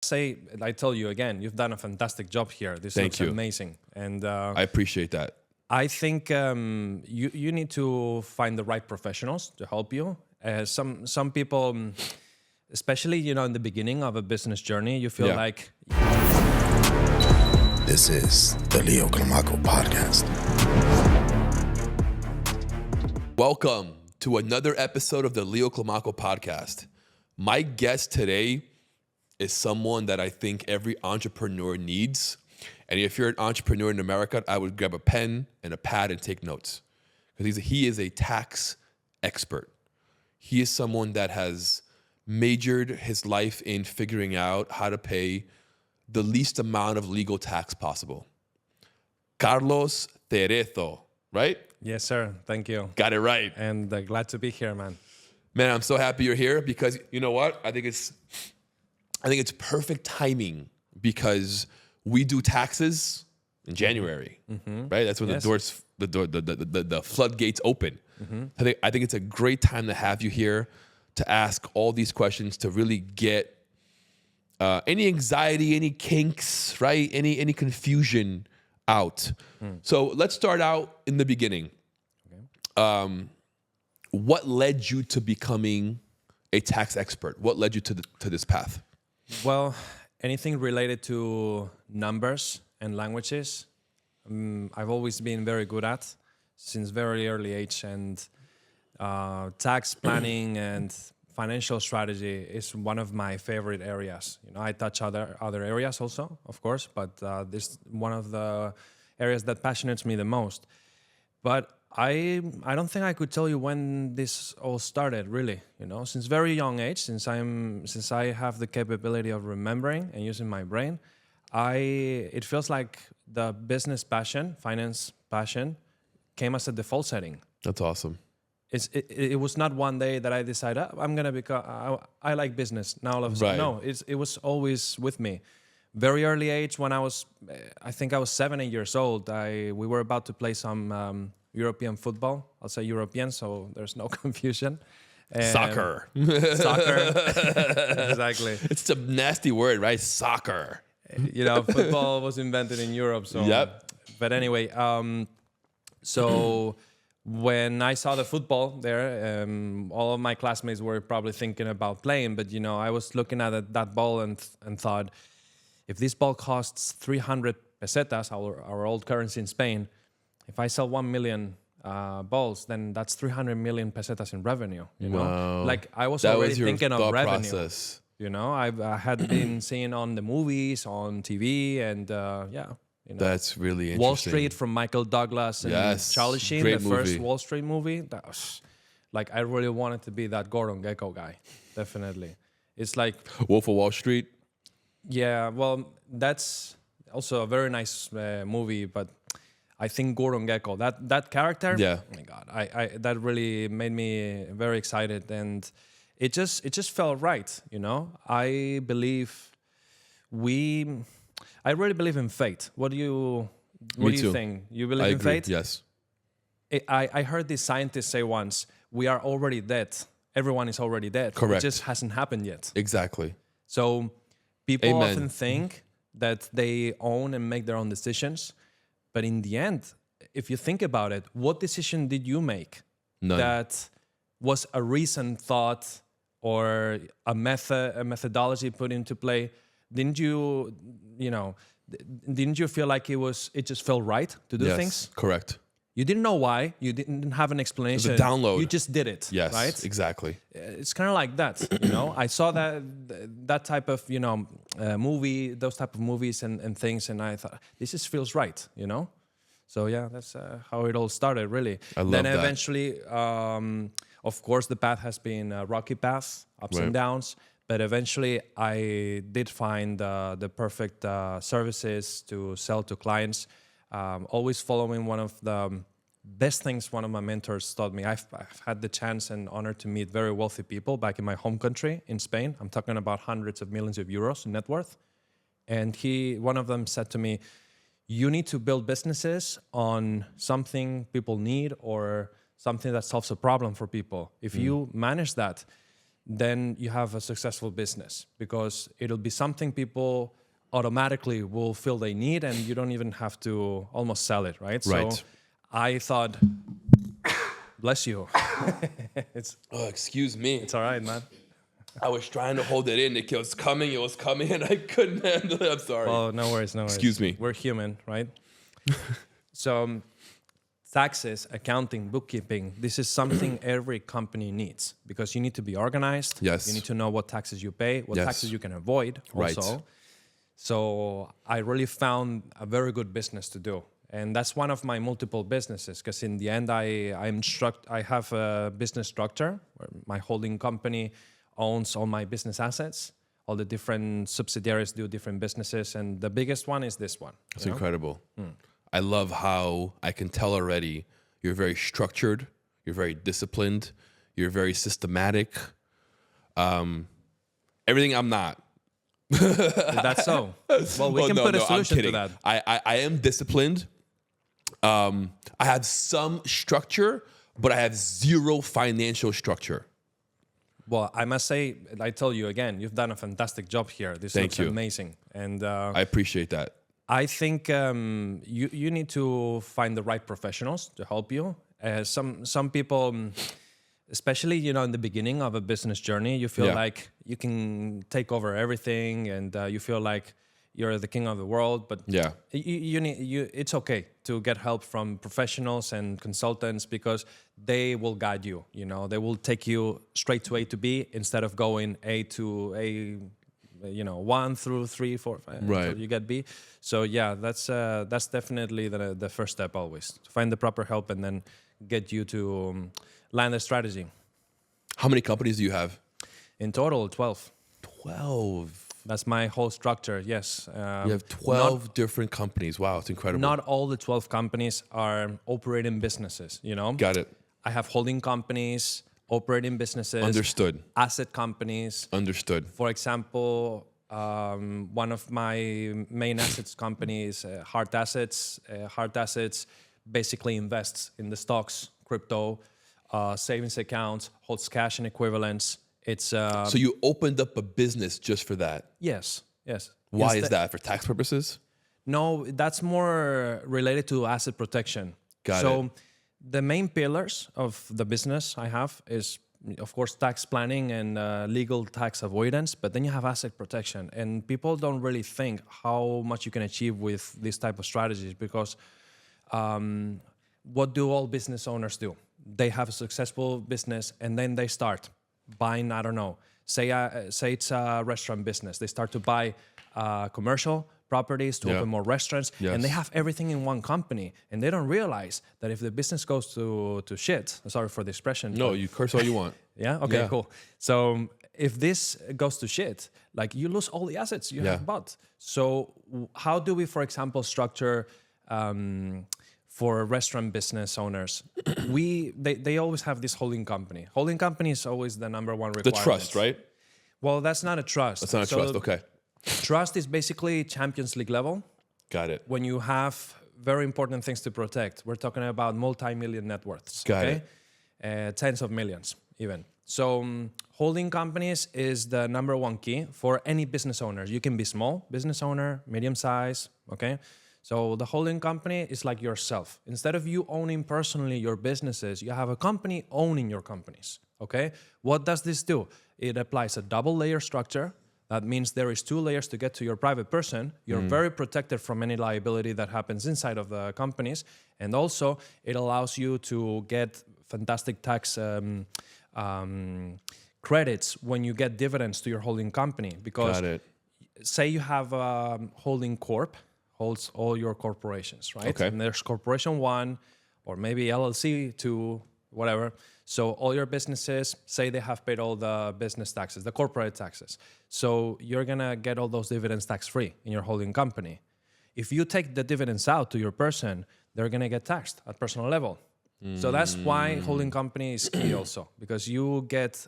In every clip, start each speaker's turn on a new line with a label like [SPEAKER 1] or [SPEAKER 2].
[SPEAKER 1] say, I tell you again, you've done a fantastic job here. This
[SPEAKER 2] Thank
[SPEAKER 1] looks
[SPEAKER 2] you.
[SPEAKER 1] amazing. And
[SPEAKER 2] I appreciate that.
[SPEAKER 1] I think you need to find the right professionals to help you. Some people, especially in the beginning of a business journey, you feel like.
[SPEAKER 3] This is the Leo Climaco podcast.
[SPEAKER 2] Welcome to another episode of the Leo Climaco podcast. My guest today is someone that I think every entrepreneur needs. And if you're an entrepreneur in America, I would grab a pen and a pad and take notes. Because he is a tax expert. He is someone that has majored his life in figuring out how to pay the least amount of legal tax possible. Carlos Cerezo, right?
[SPEAKER 1] Yes, sir. Thank you.
[SPEAKER 2] Got it right.
[SPEAKER 1] And glad to be here, man.
[SPEAKER 2] Man, I'm so happy you're here because you know what? I think it's perfect timing because we do taxes in January, right? That's when the floodgates open. I think it's a great time to have you here to ask all these questions to really get any anxiety, any kinks, right? Any confusion out. So let's start out in the beginning. Okay. What led you to becoming a tax expert? What led you to this path?
[SPEAKER 1] Well, anything related to numbers and languages, I've always been very good at since very early age, and tax planning and financial strategy is one of my favorite areas. I touch other areas also, of course, but this is one of the areas that passionates me the most. But I don't think I could tell you when this all started, really. Since very young age, since I have the capability of remembering and using my brain, it feels like the business passion, finance passion, came as a default setting.
[SPEAKER 2] That's awesome.
[SPEAKER 1] It was not one day that I decided I'm gonna become. I like business now. All of a sudden, no, it was always with me. Very early age, when I think I was 7, 8 years old. We were about to play some European football. I'll say European, so there's no confusion.
[SPEAKER 2] Soccer.
[SPEAKER 1] Soccer. Exactly.
[SPEAKER 2] It's a nasty word, right? Soccer.
[SPEAKER 1] Football was invented in Europe. So.
[SPEAKER 2] Yep.
[SPEAKER 1] But anyway, so when I saw the football there, all of my classmates were probably thinking about playing. But, I was looking at that ball and thought, if this ball costs 300 pesetas, our old currency in Spain, if I sell 1 million balls, then that's 300 million pesetas in revenue.
[SPEAKER 2] Wow.
[SPEAKER 1] Like I was
[SPEAKER 2] that
[SPEAKER 1] already
[SPEAKER 2] was your
[SPEAKER 1] thinking of revenue.
[SPEAKER 2] Process.
[SPEAKER 1] I had been seeing on the movies, on TV, and
[SPEAKER 2] That's really interesting.
[SPEAKER 1] Wall Street from Michael Douglas and Charlie Sheen, the first Wall Street movie. That was, I really wanted to be that Gordon Gekko guy. Definitely. It's like
[SPEAKER 2] Wolf of Wall Street.
[SPEAKER 1] Yeah, well, that's also a very nice movie, but I think Gordon Gekko, that character, oh my God, I that really made me very excited, and it just felt right, I really believe in fate. What do you think? You believe in fate?
[SPEAKER 2] Yes.
[SPEAKER 1] I heard this scientist say once, we are already dead. Everyone is already dead.
[SPEAKER 2] Correct.
[SPEAKER 1] It just hasn't happened yet.
[SPEAKER 2] Exactly.
[SPEAKER 1] So people
[SPEAKER 2] Amen.
[SPEAKER 1] often think that they own and make their own decisions. But in the end, if you think about it, what decision did you make?
[SPEAKER 2] None.
[SPEAKER 1] That was a recent thought or a methodology put into play? Didn't you feel like it just felt right to do things?
[SPEAKER 2] Correct.
[SPEAKER 1] You didn't know why. You didn't have an explanation.
[SPEAKER 2] It was a download.
[SPEAKER 1] You just did it.
[SPEAKER 2] Yes,
[SPEAKER 1] right?
[SPEAKER 2] exactly.
[SPEAKER 1] It's kind of like that. I saw that type of movie, those type of movies and things, and I thought this feels right. So yeah, that's how it all started, really.
[SPEAKER 2] I love
[SPEAKER 1] then
[SPEAKER 2] that.
[SPEAKER 1] eventually, of course, the path has been a rocky path, ups and downs. But eventually, I did find the perfect services to sell to clients. Always following one of the best things one of my mentors taught me. I've had the chance and honor to meet very wealthy people back in my home country in Spain. I'm talking about hundreds of millions of euros in net worth. And one of them said to me, you need to build businesses on something people need or something that solves a problem for people. If you manage that, then you have a successful business, because it'll be something people automatically will feel they need, and you don't even have to almost sell it, right?
[SPEAKER 2] Right.
[SPEAKER 1] So I thought, bless you.
[SPEAKER 2] Oh, excuse me.
[SPEAKER 1] It's all right, man.
[SPEAKER 2] I was trying to hold it in. It was coming, and I couldn't handle it. I'm sorry.
[SPEAKER 1] Oh, no worries.
[SPEAKER 2] Excuse me.
[SPEAKER 1] We're human, right? So taxes, accounting, bookkeeping, this is something every company needs, because you need to be organized.
[SPEAKER 2] Yes.
[SPEAKER 1] You need to know what taxes you pay, what
[SPEAKER 2] Yes.
[SPEAKER 1] taxes you can avoid also.
[SPEAKER 2] Right.
[SPEAKER 1] So I really found a very good business to do. And that's one of my multiple businesses, because in the end, I have a business structure where my holding company owns all my business assets. All the different subsidiaries do different businesses, and the biggest one is this one.
[SPEAKER 2] It's incredible. I love how I can tell already you're very structured, you're very disciplined, you're very systematic. Everything I'm not.
[SPEAKER 1] That's so. Well, we can put a solution to that.
[SPEAKER 2] I am disciplined. I have some structure, but I have zero financial structure.
[SPEAKER 1] Well, I must say, I tell you again, you've done a fantastic job here. This
[SPEAKER 2] Thank
[SPEAKER 1] looks
[SPEAKER 2] you.
[SPEAKER 1] amazing. And
[SPEAKER 2] I appreciate that.
[SPEAKER 1] I think you need to find the right professionals to help you. Some people, especially in the beginning of a business journey, you feel like you can take over everything, and you feel like you're the king of the world. But it's okay to get help from professionals and consultants, because they will guide you. They will take you straight to A to B instead of going A to A. 1 through 3, 4, 5,
[SPEAKER 2] right.
[SPEAKER 1] until you get B. So yeah, that's definitely the first step always, to find the proper help and then get you to land a strategy.
[SPEAKER 2] How many companies do you have?
[SPEAKER 1] In total, 12.
[SPEAKER 2] 12.
[SPEAKER 1] That's my whole structure. Yes.
[SPEAKER 2] You have 12 different companies. Wow, it's incredible.
[SPEAKER 1] Not all the 12 companies are operating businesses.
[SPEAKER 2] Got it.
[SPEAKER 1] I have holding companies, operating businesses.
[SPEAKER 2] Understood.
[SPEAKER 1] Asset companies.
[SPEAKER 2] Understood.
[SPEAKER 1] For example, one of my main assets companies, Hard Assets. Hard Assets basically invests in the stocks, crypto, savings accounts, holds cash and equivalents. It's
[SPEAKER 2] so you opened up a business just for that?
[SPEAKER 1] Yes.
[SPEAKER 2] Why is that? For tax purposes?
[SPEAKER 1] No, that's more related to asset protection.
[SPEAKER 2] Got
[SPEAKER 1] so
[SPEAKER 2] it.
[SPEAKER 1] The main pillars of the business I have is, of course, tax planning and legal tax avoidance, but then you have asset protection. And people don't really think how much you can achieve with this type of strategies, because what do all business owners do? They have a successful business, and then they start buying, I don't know, say it's a restaurant business. They start to buy commercial properties to open more restaurants, and they have everything in one company, and they don't realize that if the business goes to shit, sorry for the expression.
[SPEAKER 2] No, you curse all you want.
[SPEAKER 1] Yeah? Okay, cool. So if this goes to shit, like, you lose all the assets you have bought. So how do we, for example, structure for restaurant business owners? They always have this holding company. Holding company is always the number one requirement.
[SPEAKER 2] The trust, right?
[SPEAKER 1] Well, that's not a trust.
[SPEAKER 2] That's not a trust, okay.
[SPEAKER 1] Trust is basically Champions League level.
[SPEAKER 2] Got it.
[SPEAKER 1] When you have very important things to protect. We're talking about multi-million net worths.
[SPEAKER 2] Got
[SPEAKER 1] it. Tens of millions even. So holding companies is the number one key for any business owner. You can be small business owner, medium size, okay? So the holding company is like yourself. Instead of you owning personally your businesses, you have a company owning your companies, okay? What does this do? It applies a double layer structure. That means there is 2 layers to get to your private person. You're very protected from any liability that happens inside of the companies. And also, it allows you to get fantastic tax credits when you get dividends to your holding company. Because say you have a holding corp, holds all your corporations, right?
[SPEAKER 2] Okay.
[SPEAKER 1] And there's corporation 1, or maybe LLC 2, whatever. So all your businesses, say they have paid all the business taxes, the corporate taxes. So you're gonna get all those dividends tax-free in your holding company. If you take the dividends out to your person, they're gonna get taxed at personal level. So that's why holding company is key also, because you get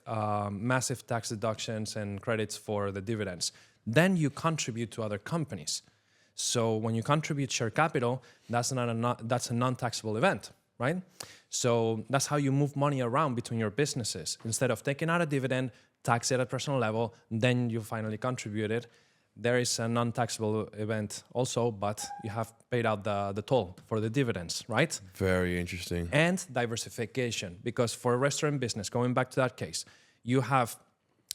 [SPEAKER 1] massive tax deductions and credits for the dividends. Then you contribute to other companies. So when you contribute share capital, that's a non-taxable event, right? So that's how you move money around between your businesses. Instead of taking out a dividend, tax it at personal level, then you finally contribute it. There is a non-taxable event also, but you have paid out the toll for the dividends, right?
[SPEAKER 2] Very interesting.
[SPEAKER 1] And diversification, because for a restaurant business, going back to that case, you have,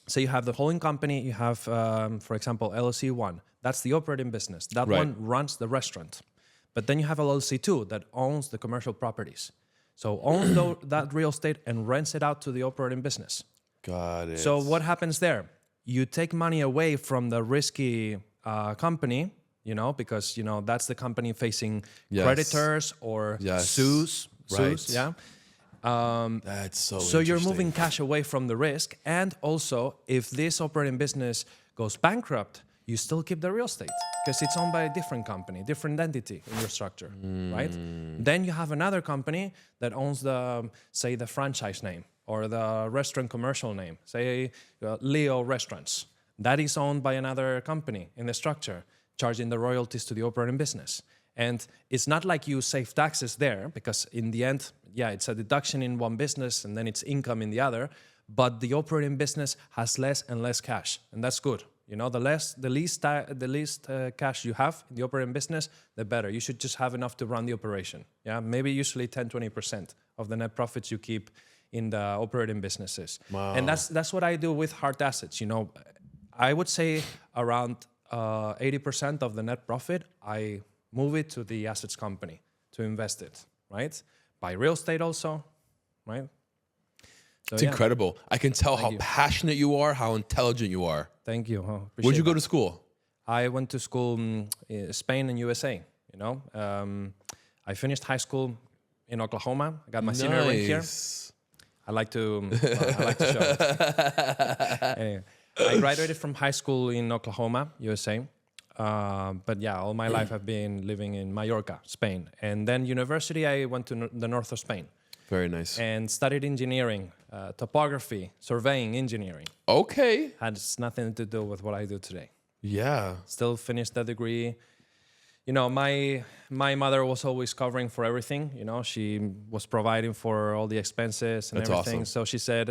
[SPEAKER 1] say you have the holding company, you have, for example, LLC 1, that's the operating business. That
[SPEAKER 2] Right.
[SPEAKER 1] one runs the restaurant. But then you have LLC 2 that owns the commercial properties. So owns that real estate and rents it out to the operating business.
[SPEAKER 2] Got it.
[SPEAKER 1] So what happens there? You take money away from the risky company, because that's the company facing
[SPEAKER 2] Yes.
[SPEAKER 1] creditors or
[SPEAKER 2] Yes.
[SPEAKER 1] sues.
[SPEAKER 2] Right.
[SPEAKER 1] Yeah.
[SPEAKER 2] That's so
[SPEAKER 1] So you're
[SPEAKER 2] interesting.
[SPEAKER 1] moving cash away from the risk, and also if this operating business goes bankrupt, you still keep the real estate because it's owned by a different company, different entity in your structure, right? Then you have another company that owns say the franchise name or the restaurant commercial name, say Leo Restaurants. That is owned by another company in the structure, charging the royalties to the operating business. And it's not like you save taxes there, because in the end, it's a deduction in one business and then it's income in the other, but the operating business has less and less cash, and that's good. The least cash you have in the operating business, the better. You should just have enough to run the operation. Yeah, maybe usually 10-20% of the net profits you keep in the operating businesses.
[SPEAKER 2] Wow.
[SPEAKER 1] And that's what I do with hard assets. I would say around 80% of the net profit, I move it to the assets company to invest it, right? Buy real estate also, right? So,
[SPEAKER 2] It's incredible. I can tell how
[SPEAKER 1] you.
[SPEAKER 2] passionate you are, how intelligent you are.
[SPEAKER 1] Thank you.
[SPEAKER 2] Where'd you go to school?
[SPEAKER 1] I went to school in Spain and USA. I finished high school in Oklahoma. I got my senior ring here. I like to show it. Anyway, I graduated from high school in Oklahoma, USA. But all my life I've been living in Mallorca, Spain. And then university, I went to the north of Spain.
[SPEAKER 2] Very nice.
[SPEAKER 1] And studied engineering, topography, surveying engineering.
[SPEAKER 2] Okay.
[SPEAKER 1] Has nothing to do with what I do today.
[SPEAKER 2] Yeah.
[SPEAKER 1] Still finished the degree. My mother was always covering for everything. She was providing for all the expenses and
[SPEAKER 2] That's
[SPEAKER 1] everything.
[SPEAKER 2] awesome.
[SPEAKER 1] So she said,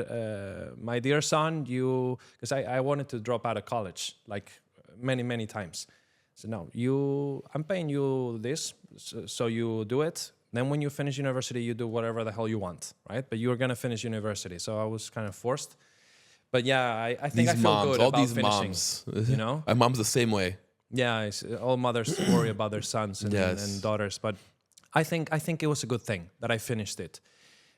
[SPEAKER 1] my dear son, because I wanted to drop out of college like many, many times. So no, I'm paying you this, so you do it. Then when you finish university, you do whatever the hell you want, right? But you're going to finish university. So I was kind of forced. But I think I feel good
[SPEAKER 2] all
[SPEAKER 1] about
[SPEAKER 2] these
[SPEAKER 1] finishing,
[SPEAKER 2] moms. My mom's the same way.
[SPEAKER 1] Yeah, all mothers worry about their sons and daughters. But I think it was a good thing that I finished it.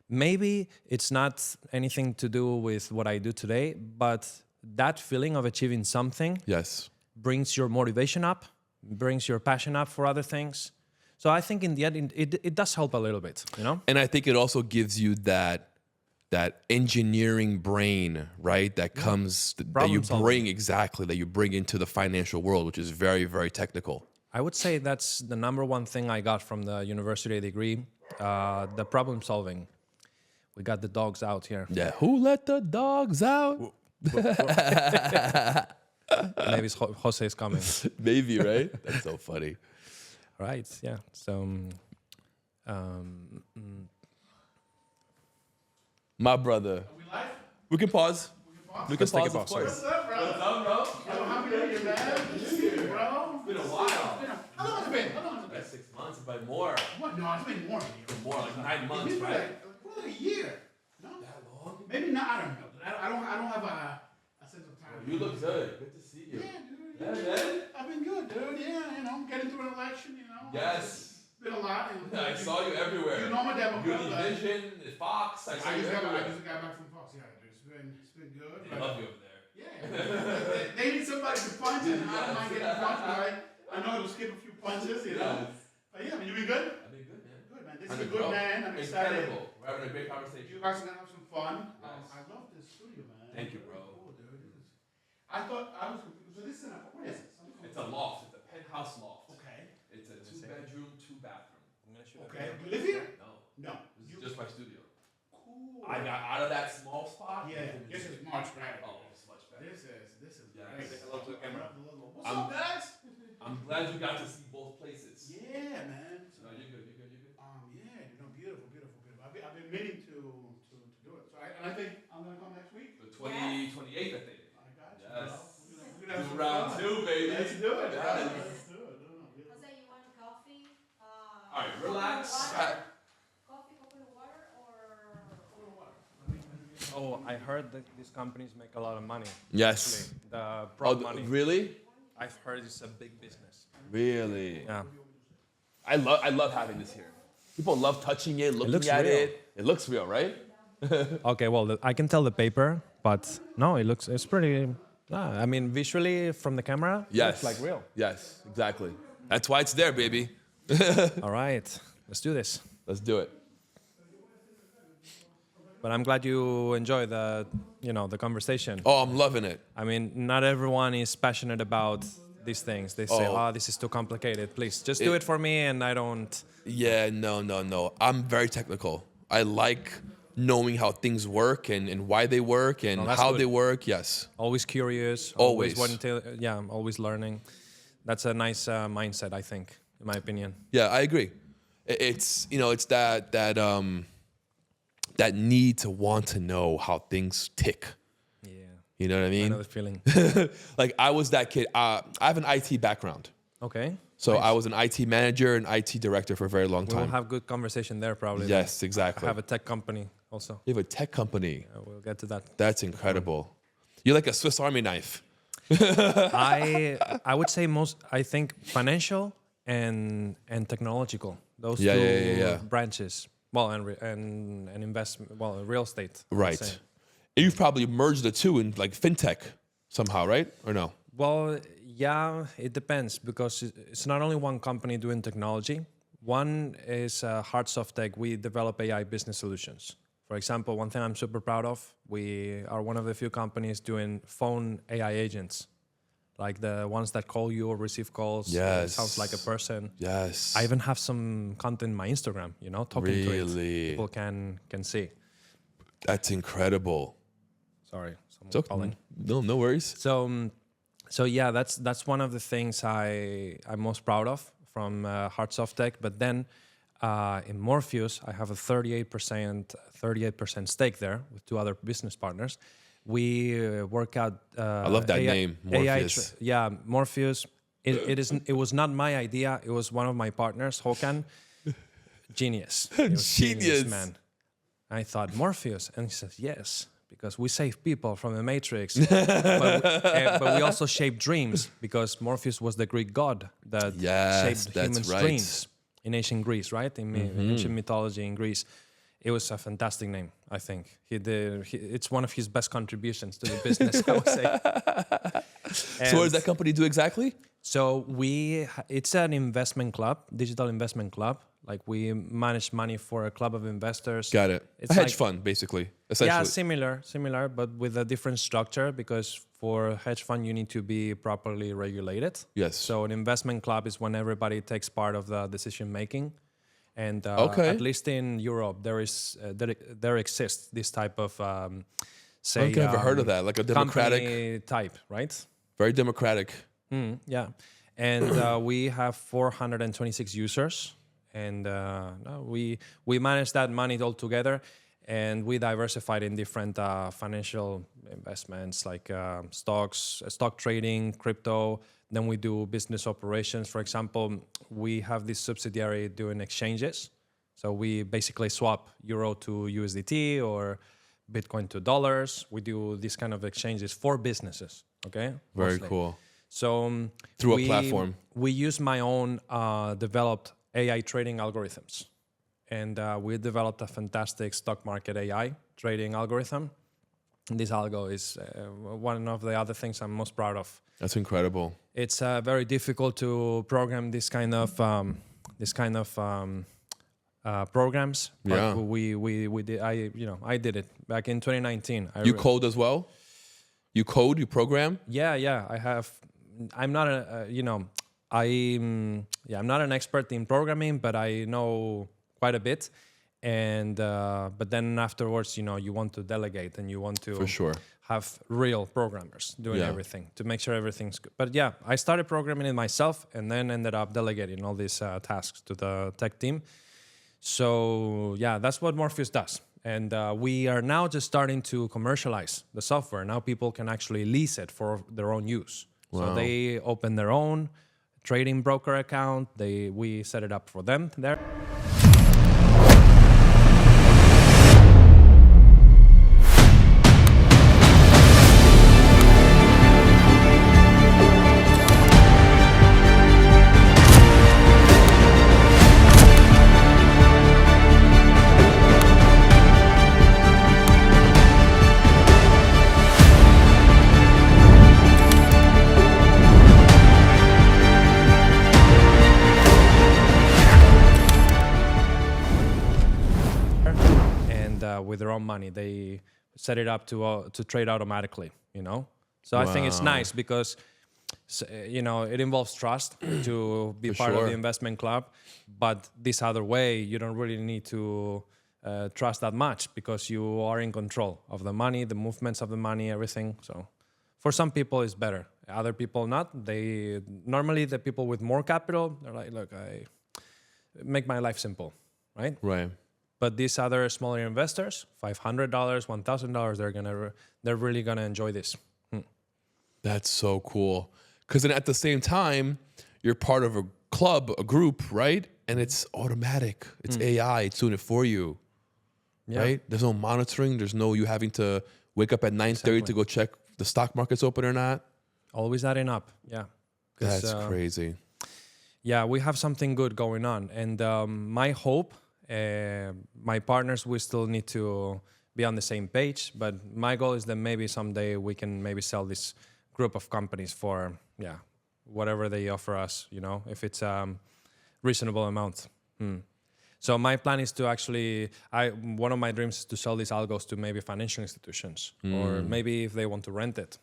[SPEAKER 1] Maybe it's not anything to do with what I do today, but that feeling of achieving something brings your motivation up, brings your passion up for other things. So I think in the end, it does help a little bit,
[SPEAKER 2] And I think it also gives you that engineering brain, right? That comes that you bring into the financial world, which is very, very technical.
[SPEAKER 1] I would say that's the number one thing I got from the university degree, the problem solving. We got the dogs out here.
[SPEAKER 2] Yeah. Who let the dogs out?
[SPEAKER 1] Maybe Jose is coming.
[SPEAKER 2] Maybe, right? That's so funny.
[SPEAKER 1] Right, yeah. So,
[SPEAKER 2] my brother.
[SPEAKER 4] Are we live?
[SPEAKER 2] We can pause. We can
[SPEAKER 1] Let's take
[SPEAKER 2] pause,
[SPEAKER 1] a
[SPEAKER 2] of
[SPEAKER 1] pause.
[SPEAKER 2] course.
[SPEAKER 4] What's up, bro?
[SPEAKER 2] What's up, bro?
[SPEAKER 4] Yo, happy New Year, man. Good to see you, bro.
[SPEAKER 2] It's been a while.
[SPEAKER 4] How long has it been? How long has it been?
[SPEAKER 2] 6 months, but more.
[SPEAKER 4] What? No, it's been more than a year.
[SPEAKER 2] More like 9 months,
[SPEAKER 4] Maybe
[SPEAKER 2] right?
[SPEAKER 4] like a year. No?
[SPEAKER 2] That long?
[SPEAKER 4] Maybe not. I don't know. I don't have a sense of time.
[SPEAKER 2] You look good. Good to see you.
[SPEAKER 4] Yeah, dude.
[SPEAKER 2] Yeah, man.
[SPEAKER 4] I've been good, dude. Yeah, getting through an election,
[SPEAKER 2] Yes.
[SPEAKER 4] It's been a lot.
[SPEAKER 2] I saw you everywhere.
[SPEAKER 4] You know I'm a Democrat.
[SPEAKER 2] Univision, Fox. I saw
[SPEAKER 4] I
[SPEAKER 2] you
[SPEAKER 4] just
[SPEAKER 2] everywhere.
[SPEAKER 4] got back from Fox. Yeah, dude. It's been good.
[SPEAKER 2] They love you over there.
[SPEAKER 4] Yeah. They need somebody to punch, and I don't mind getting punched, right? I know it'll skip a few punches, But yeah, you been good?
[SPEAKER 2] I've been good, man.
[SPEAKER 4] Good, man. This is a good man. I'm excited.
[SPEAKER 2] Incredible. We're having a great conversation.
[SPEAKER 4] You guys are gonna have some fun.
[SPEAKER 2] Nice.
[SPEAKER 4] I love this studio, man.
[SPEAKER 2] Thank you, bro.
[SPEAKER 4] Cool, dude. I thought I was confused. So this is what is this?
[SPEAKER 2] It's a loft. It's a penthouse loft.
[SPEAKER 4] Okay.
[SPEAKER 2] It's a 2-bedroom, 2-bathroom.
[SPEAKER 4] Okay. You live here?
[SPEAKER 2] No.
[SPEAKER 4] No.
[SPEAKER 2] This is just my studio.
[SPEAKER 4] Cool.
[SPEAKER 2] I got out of that small spot.
[SPEAKER 4] Yeah. This is much better.
[SPEAKER 2] Oh, it's much better.
[SPEAKER 4] This is
[SPEAKER 2] Yes.
[SPEAKER 4] great.
[SPEAKER 2] Say hello to the camera.
[SPEAKER 4] What's up, guys?
[SPEAKER 2] I'm glad you got to see both places.
[SPEAKER 4] Yeah, man.
[SPEAKER 2] No, you're good. You're good. You're good.
[SPEAKER 4] Yeah, beautiful. I've been meaning to do it. So I think I'm gonna come next week.
[SPEAKER 2] The 28th, I Yes.
[SPEAKER 1] Oh, I heard that these companies make a lot of money.
[SPEAKER 2] Yes.
[SPEAKER 1] Actually, the
[SPEAKER 2] Oh,
[SPEAKER 1] prop money.
[SPEAKER 2] really?
[SPEAKER 1] I've heard it's a big business.
[SPEAKER 2] Really?
[SPEAKER 1] Yeah.
[SPEAKER 2] I love having this here. People love touching it, looking
[SPEAKER 1] looks
[SPEAKER 2] at
[SPEAKER 1] real.
[SPEAKER 2] it. It looks real, right?
[SPEAKER 1] Okay, well, I can tell the paper, but no, it's pretty. I mean, visually from the camera,
[SPEAKER 2] Yes.
[SPEAKER 1] it's like real.
[SPEAKER 2] Yes, exactly. That's why it's there, baby.
[SPEAKER 1] All right, let's do this.
[SPEAKER 2] Let's do it.
[SPEAKER 1] But I'm glad you enjoy the conversation.
[SPEAKER 2] Oh, I'm loving it.
[SPEAKER 1] I mean, not everyone is passionate about these things. They say,
[SPEAKER 2] Oh.
[SPEAKER 1] this is too complicated. Please, just do it for me, and I don't.
[SPEAKER 2] Yeah, no. I'm very technical. I like knowing how things work and why they work and
[SPEAKER 1] that's
[SPEAKER 2] how
[SPEAKER 1] good.
[SPEAKER 2] they work. Yes.
[SPEAKER 1] Always curious.
[SPEAKER 2] Always.
[SPEAKER 1] I'm always learning. That's a nice mindset, I think, in my opinion.
[SPEAKER 2] Yeah, I agree. It's that need to want to know how things tick.
[SPEAKER 1] Yeah.
[SPEAKER 2] You know what I
[SPEAKER 1] I
[SPEAKER 2] mean?
[SPEAKER 1] know the feeling.
[SPEAKER 2] Like I was that kid. I have an IT background.
[SPEAKER 1] Okay.
[SPEAKER 2] So
[SPEAKER 1] Nice.
[SPEAKER 2] I was an IT manager and IT director for a very long
[SPEAKER 1] We will
[SPEAKER 2] time.
[SPEAKER 1] have good conversation there probably.
[SPEAKER 2] Yes,
[SPEAKER 1] I
[SPEAKER 2] exactly.
[SPEAKER 1] have a tech company also.
[SPEAKER 2] You have a tech company.
[SPEAKER 1] We'll get to that.
[SPEAKER 2] That's incredible. You're like a Swiss Army knife.
[SPEAKER 1] I would say I think financial and technological. Those
[SPEAKER 2] Yeah,
[SPEAKER 1] two
[SPEAKER 2] yeah.
[SPEAKER 1] branches. Well, and investment. Well, real estate. I'd
[SPEAKER 2] Right.
[SPEAKER 1] say.
[SPEAKER 2] And you've probably merged the two in like fintech somehow, right? Or no?
[SPEAKER 1] Well, yeah, it depends because it's not only one company doing technology. One is hard soft tech. We develop AI business solutions. For example, one thing I'm super proud of, we are one of the few companies doing phone AI agents, like the ones that call you or receive calls.
[SPEAKER 2] Yes.
[SPEAKER 1] Sounds like a person.
[SPEAKER 2] Yes.
[SPEAKER 1] I even have some content on my Instagram, talking to it.
[SPEAKER 2] Really?
[SPEAKER 1] People can see.
[SPEAKER 2] That's incredible.
[SPEAKER 1] Sorry, someone's
[SPEAKER 2] It's okay.
[SPEAKER 1] calling.
[SPEAKER 2] No worries.
[SPEAKER 1] So yeah, that's one of the things I'm most proud of from Hard Soft Tech. But then in Morpheus, I have a 38% stake there with two other business partners. We work out.
[SPEAKER 2] I love that name, Morpheus.
[SPEAKER 1] Morpheus. It was not my idea. It was one of my partners, Håkan. Genius. He was
[SPEAKER 2] Genius.
[SPEAKER 1] man. I thought Morpheus, and he says yes. Because we save people from the Matrix, but we also shape dreams because Morpheus was the Greek god that shaped humans' dreams in ancient Greece, right? In ancient mythology in Greece. It was a fantastic name, I think. It's one of his best contributions to the business, I would say.
[SPEAKER 2] So what does that company do exactly?
[SPEAKER 1] So it's an investment club, digital investment club. Like we manage money for a club of investors.
[SPEAKER 2] Got it.
[SPEAKER 1] It's
[SPEAKER 2] a hedge
[SPEAKER 1] like-
[SPEAKER 2] fund, basically. Essentially.
[SPEAKER 1] Yeah, similar, but with a different structure because for a hedge fund, you need to be properly regulated.
[SPEAKER 2] Yes.
[SPEAKER 1] So an investment club is when everybody takes part of the decision making. And
[SPEAKER 2] Okay.
[SPEAKER 1] at least in Europe, there exists this type of, say...
[SPEAKER 2] I've never heard of that. Like a democratic,
[SPEAKER 1] company type, right?
[SPEAKER 2] very democratic.
[SPEAKER 1] Yeah. And we have 426 users. And we manage that money all together. And we diversified in different financial investments like stocks, stock trading, crypto. Then we do business operations. For example, we have this subsidiary doing exchanges. So we basically swap euro to USDT or Bitcoin to dollars. We do these kind of exchanges for businesses. Okay.
[SPEAKER 2] Very
[SPEAKER 1] Mostly.
[SPEAKER 2] cool.
[SPEAKER 1] So
[SPEAKER 2] Through a platform.
[SPEAKER 1] We use my own developed AI trading algorithms. And we developed a fantastic stock market AI trading algorithm. And this algo is one of the other things I'm most proud of.
[SPEAKER 2] That's incredible.
[SPEAKER 1] It's very difficult to program this kind of programs. But
[SPEAKER 2] Yeah.
[SPEAKER 1] we did. I did it back in 2019.
[SPEAKER 2] You code as well? You code, you program?
[SPEAKER 1] Yeah. I have. I'm not I'm not an expert in programming, but I know quite a bit. And but then afterwards, you want to delegate and you want to
[SPEAKER 2] For sure.
[SPEAKER 1] have real programmers doing
[SPEAKER 2] Yeah.
[SPEAKER 1] everything to make sure everything's good. But yeah, I started programming it myself and then ended up delegating all these tasks to the tech team. So yeah, that's what Morpheus does. And we are now just starting to commercialize the software. Now people can actually lease it for their own use.
[SPEAKER 2] Wow.
[SPEAKER 1] So they open their own trading broker account. We set it up for them there. with their own money. They set it up to trade automatically, So I think it's nice because, it involves trust to be part of the investment club. But this other way, you don't really need to trust that much because you are in control of the money, the movements of the money, everything. So for some people, it's better. Other people not. Normally the people with more capital, they're like, look, I make my life simple, right?
[SPEAKER 2] Right.
[SPEAKER 1] But these other smaller investors, $500, $1,000, they're really gonna enjoy this.
[SPEAKER 2] That's so cool. Because then at the same time, you're part of a club, a group, right? And it's automatic. It's AI. It's doing it for you, right? There's no monitoring. There's no you having to wake up at 9:30 to go check the stock market's open or not.
[SPEAKER 1] Always adding up. Yeah.
[SPEAKER 2] That's crazy.
[SPEAKER 1] Yeah, we have something good going on. And my hope, my partners, we still need to be on the same page. But my goal is that maybe someday we can maybe sell this group of companies for, whatever they offer us, if it's reasonable amount. So my plan is to actually, one of my dreams is to sell these algos to maybe financial institutions or maybe if they want to rent it.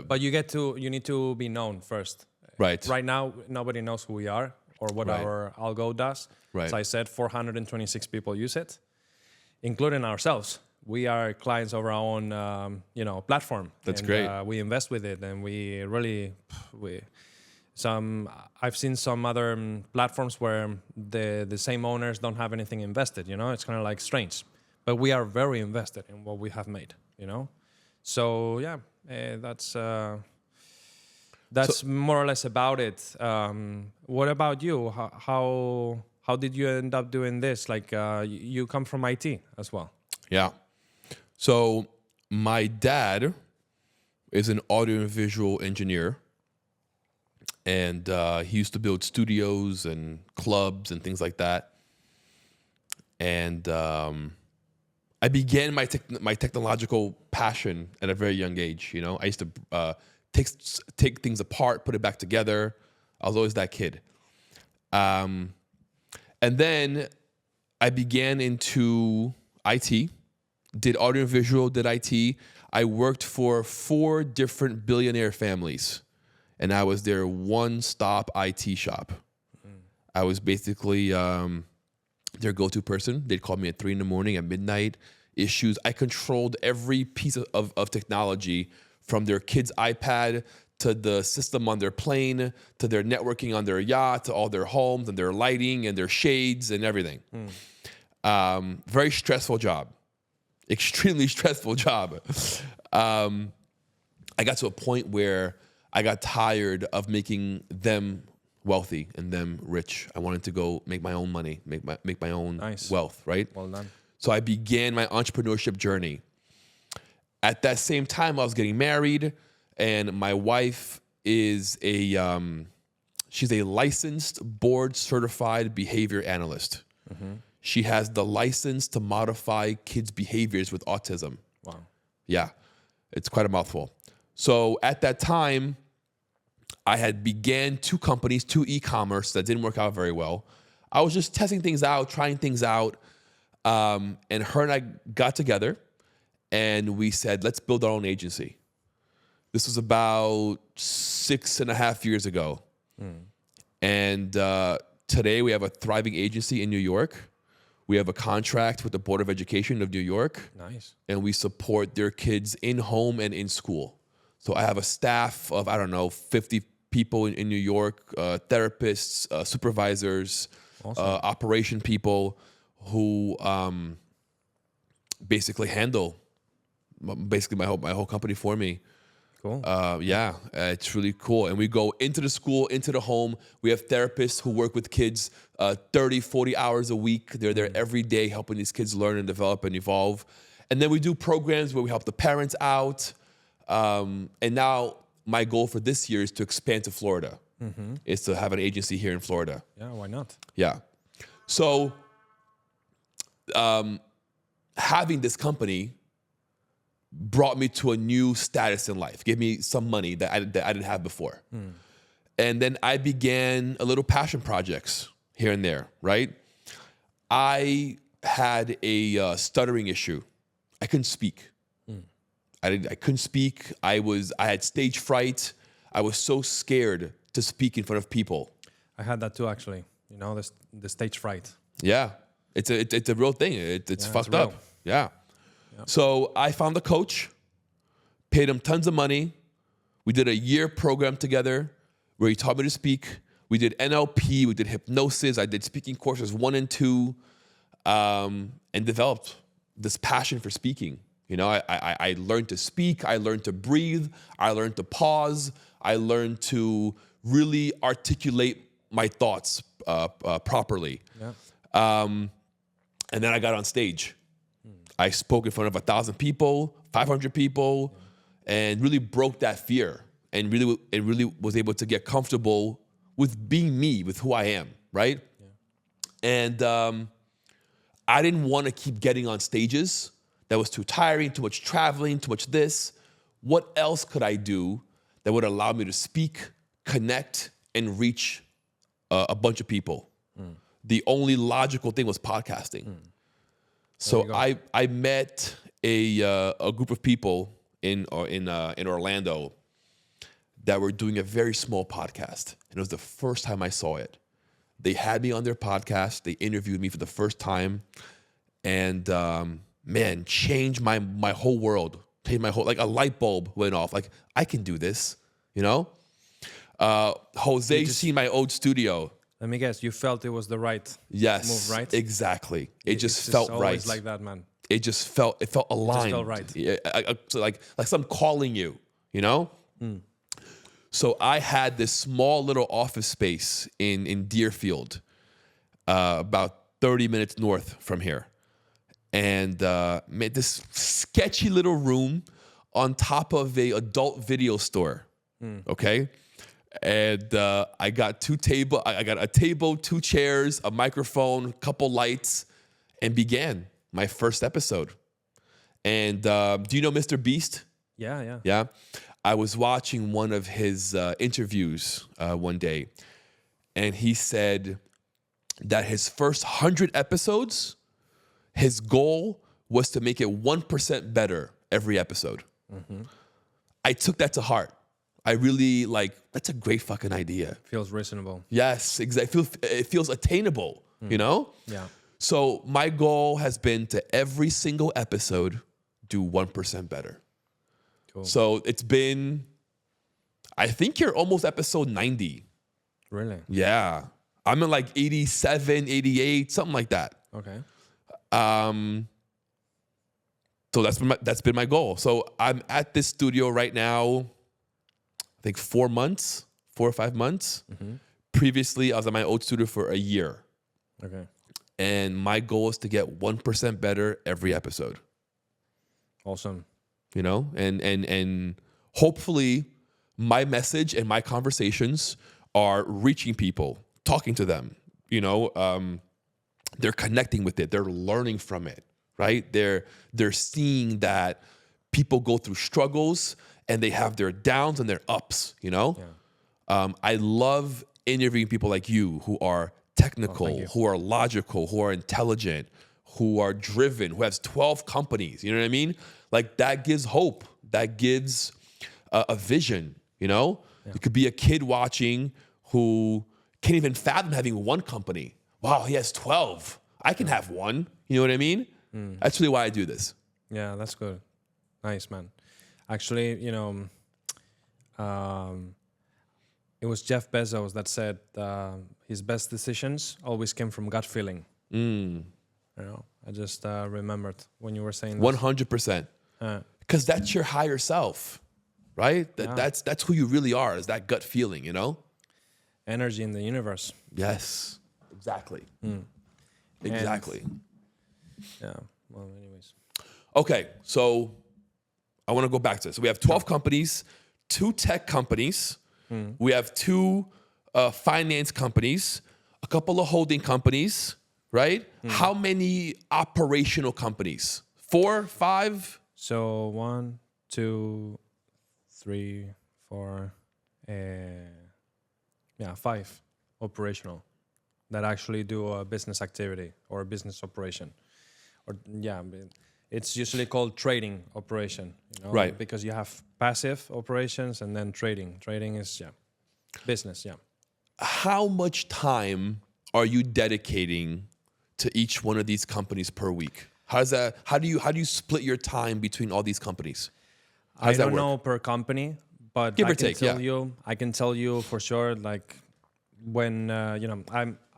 [SPEAKER 1] But you need to be known first.
[SPEAKER 2] Right.
[SPEAKER 1] Right now, nobody knows who we are or what our algo does.
[SPEAKER 2] Right.
[SPEAKER 1] As I said, 426 people use it, including ourselves. We are clients of our own, platform.
[SPEAKER 2] That's great.
[SPEAKER 1] We invest with it, and we really, I've seen some other platforms where the same owners don't have anything invested. It's kind of like strange, but we are very invested in what we have made. So yeah, that's more or less about it. What about you? How did you end up doing this? Like you come from IT as well.
[SPEAKER 2] Yeah. So my dad is an audio and visual engineer, and he used to build studios and clubs and things like that. And I began my technological passion at a very young age. I used to take things apart, put it back together. I was always that kid. And then I began into IT. Did audio and visual, did IT. I worked for 4 different billionaire families, and I was their one-stop IT shop. I was basically their go-to person. They'd call me at 3 a.m, at midnight, issues. I controlled every piece of technology, from their kid's iPad to the system on their plane, to their networking on their yacht, to all their homes and their lighting and their shades and everything. Very stressful job. Extremely stressful job. I got to a point where I got tired of making them wealthy and them rich. I wanted to go make my own money, make my own wealth, right?
[SPEAKER 1] Well done.
[SPEAKER 2] So I began my entrepreneurship journey. At that same time, I was getting married, and my wife is she's a licensed board certified behavior analyst. She has the license to modify kids' behaviors with autism.
[SPEAKER 1] Wow.
[SPEAKER 2] Yeah, it's quite a mouthful. So at that time, I had began 2 companies, 2 e-commerce that didn't work out very well. I was just testing things out, trying things out. And her and I got together and we said, let's build our own agency. This was about 6.5 years ago. And today we have a thriving agency in New York. We have a contract with the Board of Education of New York.
[SPEAKER 1] Nice.
[SPEAKER 2] And we support their kids in home and in school. So I have a staff of, 50 people in New York, therapists, supervisors, operation people who basically handle my whole company for me.
[SPEAKER 1] Cool.
[SPEAKER 2] It's really cool. And we go into the school, into the home. We have therapists who work with kids 30, 40 hours a week. They're there every day helping these kids learn and develop and evolve. And then we do programs where we help the parents out. And now my goal for this year is to expand to Florida. Is to have an agency here in Florida.
[SPEAKER 1] Yeah, why not?
[SPEAKER 2] Yeah. So having this company brought me to a new status in life, gave me some money that I didn't have before. And then I began a little passion projects here and there, right? I had a stuttering issue. I couldn't speak. I couldn't speak. I had stage fright. I was so scared to speak in front of people.
[SPEAKER 1] I had that too, actually. You know, the stage fright.
[SPEAKER 2] Yeah, it's a real thing. It's fucked
[SPEAKER 1] real.
[SPEAKER 2] up. Yeah. So I found a coach, paid him tons of money. We did a year program together where he taught me to speak. We did NLP, we did hypnosis. I did speaking courses 1 and 2, and developed this passion for speaking. You know, I learned to speak. I learned to breathe. I learned to pause. I learned to really articulate my thoughts properly. Yeah. And then I got on stage. I spoke in front of 1,000 people, 500 people, and really broke that fear, and really was able to get comfortable with being me, with who I am, right? Yeah. And I didn't want to keep getting on stages. That was too tiring, too much traveling, too much this. What else could I do that would allow me to speak, connect, and reach a bunch of people? The only logical thing was podcasting. So I met a group of people in Orlando that were doing a very small podcast. And it was the first time I saw it. They had me on their podcast. They interviewed me for the first time. And man, changed my whole world. Changed my whole, like a light bulb went off. Like, I can do this, you know? Jose seen my old studio.
[SPEAKER 1] Let me guess, you felt it was the right
[SPEAKER 2] Yes,
[SPEAKER 1] move, right?
[SPEAKER 2] Exactly. It just
[SPEAKER 1] It's
[SPEAKER 2] felt
[SPEAKER 1] always
[SPEAKER 2] right.
[SPEAKER 1] like that, man.
[SPEAKER 2] It felt aligned.
[SPEAKER 1] It felt right.
[SPEAKER 2] Yeah, so like some calling you, you know? So I had this small little office space in Deerfield, about 30 minutes north from here. And made this sketchy little room on top of a adult video store, okay? And I got a table, 2 chairs, a microphone, a couple lights, and began my first episode. And do you know Mr. Beast?
[SPEAKER 1] Yeah.
[SPEAKER 2] Yeah. I was watching one of his interviews one day, and he said that his first 100 episodes, his goal was to make it 1% better every episode. I took that to heart. I really that's a great fucking idea.
[SPEAKER 1] Feels reasonable.
[SPEAKER 2] Yes, exactly. It feels attainable, you know?
[SPEAKER 1] Yeah.
[SPEAKER 2] So my goal has been to every single episode do 1% better.
[SPEAKER 1] Cool.
[SPEAKER 2] So it's been, I think you're almost episode 90.
[SPEAKER 1] Really?
[SPEAKER 2] Yeah. I'm in like 87, 88, something like that.
[SPEAKER 1] Okay.
[SPEAKER 2] So that's been my goal. So I'm at this studio right now, I think 4 or 5 months. Previously, I was at my old studio for a year.
[SPEAKER 1] Okay.
[SPEAKER 2] And my goal is to get 1% better every episode.
[SPEAKER 1] Awesome.
[SPEAKER 2] You know, and hopefully my message and my conversations are reaching people, talking to them. You know, they're connecting with it. They're learning from it, right? They're seeing that people go through struggles and they have their downs and their ups, you know? Yeah. I love interviewing people like you who are technical, who are logical, who are intelligent, who are driven, who has 12 companies, you know what I mean? Like, that gives hope. That gives a vision, you know? Yeah. It could be a kid watching who can't even fathom having one company. Wow, he has 12. I can have one. You know what I mean? That's really why I do this.
[SPEAKER 1] Yeah, that's good. Nice, man. Actually, you know, it was Jeff Bezos that said his best decisions always came from gut feeling. You know, I just remembered when you were saying this.
[SPEAKER 2] 100%. Because that's your higher self, right? That's who you really are, is that gut feeling, you know?
[SPEAKER 1] Energy in the universe.
[SPEAKER 2] Yes, exactly. Exactly.
[SPEAKER 1] Yeah, well, anyways.
[SPEAKER 2] Okay, so I want to go back to this. So we have 12 companies, 2 tech companies. We have 2 finance companies, a couple of holding companies, right? How many operational companies? 4, 5?
[SPEAKER 1] So 1, 2, 3, 4, 5 operational that actually do a business activity or a business operation. or yeah, it's usually called trading operation, you know,
[SPEAKER 2] Right.
[SPEAKER 1] because you have passive operations and then trading. Trading is business,
[SPEAKER 2] How much time are you dedicating to each one of these companies per week? How do you split your time between all these companies? How
[SPEAKER 1] I
[SPEAKER 2] does that
[SPEAKER 1] don't
[SPEAKER 2] work?
[SPEAKER 1] know per company, but
[SPEAKER 2] Give
[SPEAKER 1] I
[SPEAKER 2] or
[SPEAKER 1] can
[SPEAKER 2] take,
[SPEAKER 1] tell
[SPEAKER 2] yeah.
[SPEAKER 1] you, I can tell you for sure. Like when you know,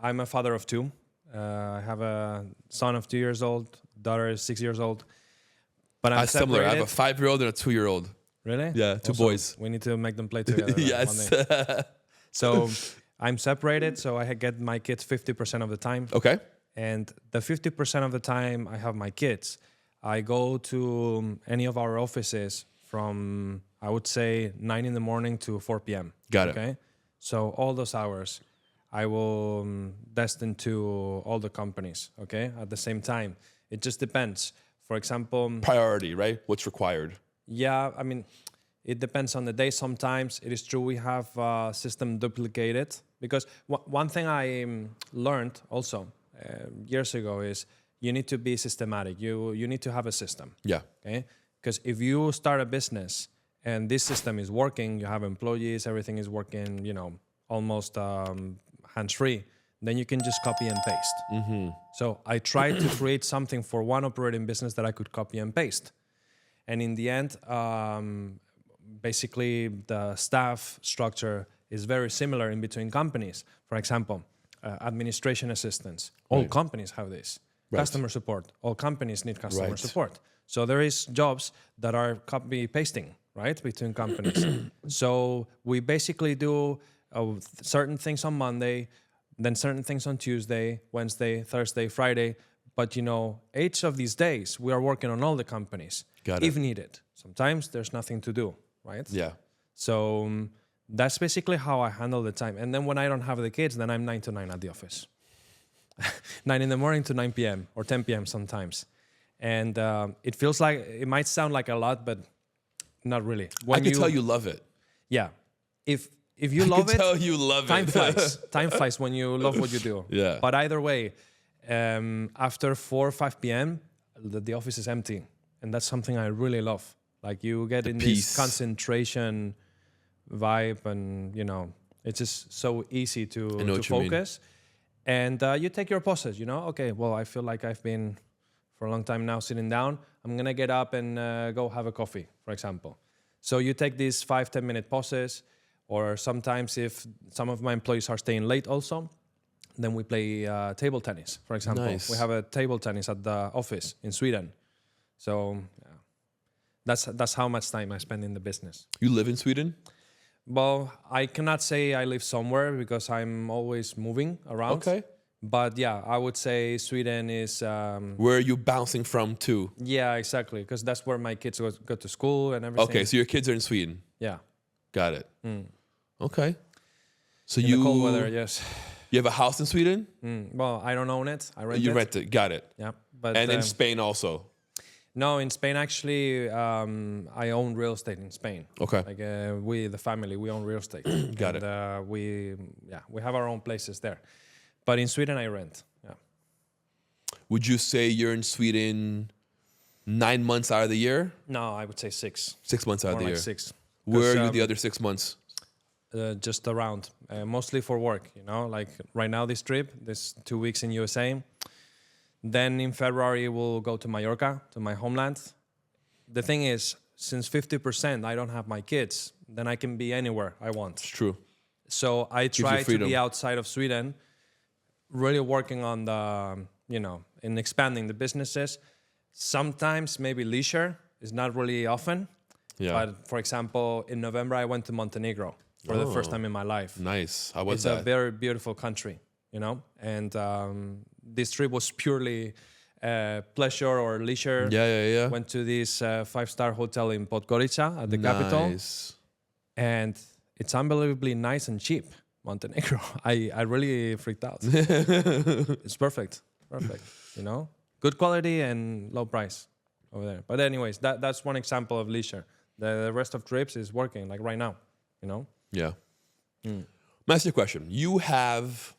[SPEAKER 1] I'm a father of two. I have a son of 2 years old, daughter is 6 years old. But I'm
[SPEAKER 2] Similar. I have a
[SPEAKER 1] separated.
[SPEAKER 2] 5-year-old and a 2-year-old.
[SPEAKER 1] Really?
[SPEAKER 2] Yeah, two
[SPEAKER 1] Also,
[SPEAKER 2] boys.
[SPEAKER 1] We need to make them play together. One
[SPEAKER 2] Yes.
[SPEAKER 1] day. So I'm separated, so I get my kids 50% of the time.
[SPEAKER 2] Okay.
[SPEAKER 1] And the 50% of the time I have my kids, I go to any of our offices from, I would say, 9 in the morning to 4 p.m.
[SPEAKER 2] Got it.
[SPEAKER 1] Okay? So all those hours I will destine to all the companies, okay? At the same time. It just depends. For example...
[SPEAKER 2] Priority, right? What's required?
[SPEAKER 1] Yeah, I mean, it depends on the day. Sometimes it is true we have system duplicated. Because one thing I learned also years ago is you need to be systematic. You need to have a system.
[SPEAKER 2] Yeah.
[SPEAKER 1] Okay? Because if you start a business and this system is working, you have employees, everything is working, you know, almost hands-free, then you can just copy and paste.
[SPEAKER 2] Mm-hmm.
[SPEAKER 1] So I tried to create something for one operating business that I could copy and paste. And in the end, basically the staff structure is very similar in between companies. For example, administration assistants. All
[SPEAKER 2] Right.
[SPEAKER 1] companies have this.
[SPEAKER 2] Right.
[SPEAKER 1] Customer support. All companies need customer
[SPEAKER 2] Right.
[SPEAKER 1] support. So there is jobs that are copy pasting, right, between companies. So we basically do certain things on Monday, then certain things on Tuesday, Wednesday, Thursday, Friday. But you know, each of these days we are working on all the companies,
[SPEAKER 2] Got it.
[SPEAKER 1] if needed. Sometimes there's nothing to do, right?
[SPEAKER 2] Yeah.
[SPEAKER 1] So that's basically how I handle the time. And then when I don't have the kids, then I'm 9 to 9 at the office. 9 in the morning to 9 p.m. or 10 p.m. sometimes. And it feels like, it might sound like a lot, but not really.
[SPEAKER 2] I can tell you love it.
[SPEAKER 1] Yeah. If you
[SPEAKER 2] I
[SPEAKER 1] love
[SPEAKER 2] can
[SPEAKER 1] it,
[SPEAKER 2] tell you love
[SPEAKER 1] time
[SPEAKER 2] it.
[SPEAKER 1] flies. Time flies when you love what you do.
[SPEAKER 2] Yeah.
[SPEAKER 1] But either way, after 4 or 5 p.m., the office is empty. And that's something I really love. Like you get in
[SPEAKER 2] peace.
[SPEAKER 1] this concentration vibe and, you know, it's just so easy to
[SPEAKER 2] what you mean.
[SPEAKER 1] focus. And you take your pauses, you know? Okay, well, I feel like I've been for a long time now sitting down. I'm going to get up and go have a coffee, for example. So you take these 5-10 minute pauses, or sometimes if some of my employees are staying late also, then we play table tennis, for example.
[SPEAKER 2] Nice.
[SPEAKER 1] We have a table tennis at the office in Sweden. So that's how much time I spend in the business.
[SPEAKER 2] You live in Sweden?
[SPEAKER 1] Well, I cannot say I live somewhere because I'm always moving around.
[SPEAKER 2] Okay.
[SPEAKER 1] But yeah, I would say Sweden is...
[SPEAKER 2] Where are you bouncing from to?
[SPEAKER 1] yeah, exactly. Because that's where my kids go to school and everything.
[SPEAKER 2] Okay, so your kids are in Sweden.
[SPEAKER 1] Yeah.
[SPEAKER 2] Got it. Okay. So
[SPEAKER 1] In the cold weather, yes.
[SPEAKER 2] you have a house in Sweden?
[SPEAKER 1] Well, I don't own it. I rent
[SPEAKER 2] You
[SPEAKER 1] it.
[SPEAKER 2] rent it. Got it.
[SPEAKER 1] Yeah. But,
[SPEAKER 2] And in Spain also.
[SPEAKER 1] no, in Spain, actually, I own real estate in Spain.
[SPEAKER 2] Okay.
[SPEAKER 1] Like the family, we own real estate.
[SPEAKER 2] Got
[SPEAKER 1] and,
[SPEAKER 2] it.
[SPEAKER 1] We have our own places there. But in Sweden, I rent. Yeah.
[SPEAKER 2] Would you say you're in Sweden 9 months out of the year?
[SPEAKER 1] No, I would say 6.
[SPEAKER 2] 6 months out of
[SPEAKER 1] More
[SPEAKER 2] the
[SPEAKER 1] like
[SPEAKER 2] year.
[SPEAKER 1] 6.
[SPEAKER 2] Where are
[SPEAKER 1] 'Cause,
[SPEAKER 2] you the other 6 months?
[SPEAKER 1] just around, mostly for work, you know, like right now this trip, this 2 weeks in USA. Then in February, we'll go to Mallorca, to my homeland. The thing is, since 50% I don't have my kids, then I can be anywhere I want.
[SPEAKER 2] It's true.
[SPEAKER 1] So I
[SPEAKER 2] you
[SPEAKER 1] try to
[SPEAKER 2] freedom.
[SPEAKER 1] be outside of Sweden, really working on the, you know, in expanding the businesses. Sometimes maybe leisure is not really often.
[SPEAKER 2] Yeah.
[SPEAKER 1] But for example, in November, I went to Montenegro for the first time in my life.
[SPEAKER 2] Nice. How was
[SPEAKER 1] It's
[SPEAKER 2] that?
[SPEAKER 1] a very beautiful country, you know? And this trip was purely pleasure or leisure.
[SPEAKER 2] Yeah.
[SPEAKER 1] Went to this 5-star hotel in Podgorica at the capital.
[SPEAKER 2] Nice.
[SPEAKER 1] And it's unbelievably nice and cheap, Montenegro. I really freaked out. It's perfect, you know? Good quality and low price over there. But anyways, that's one example of leisure. The rest of trips is working, like right now, you know?
[SPEAKER 2] Yeah. Let me ask you a question. You have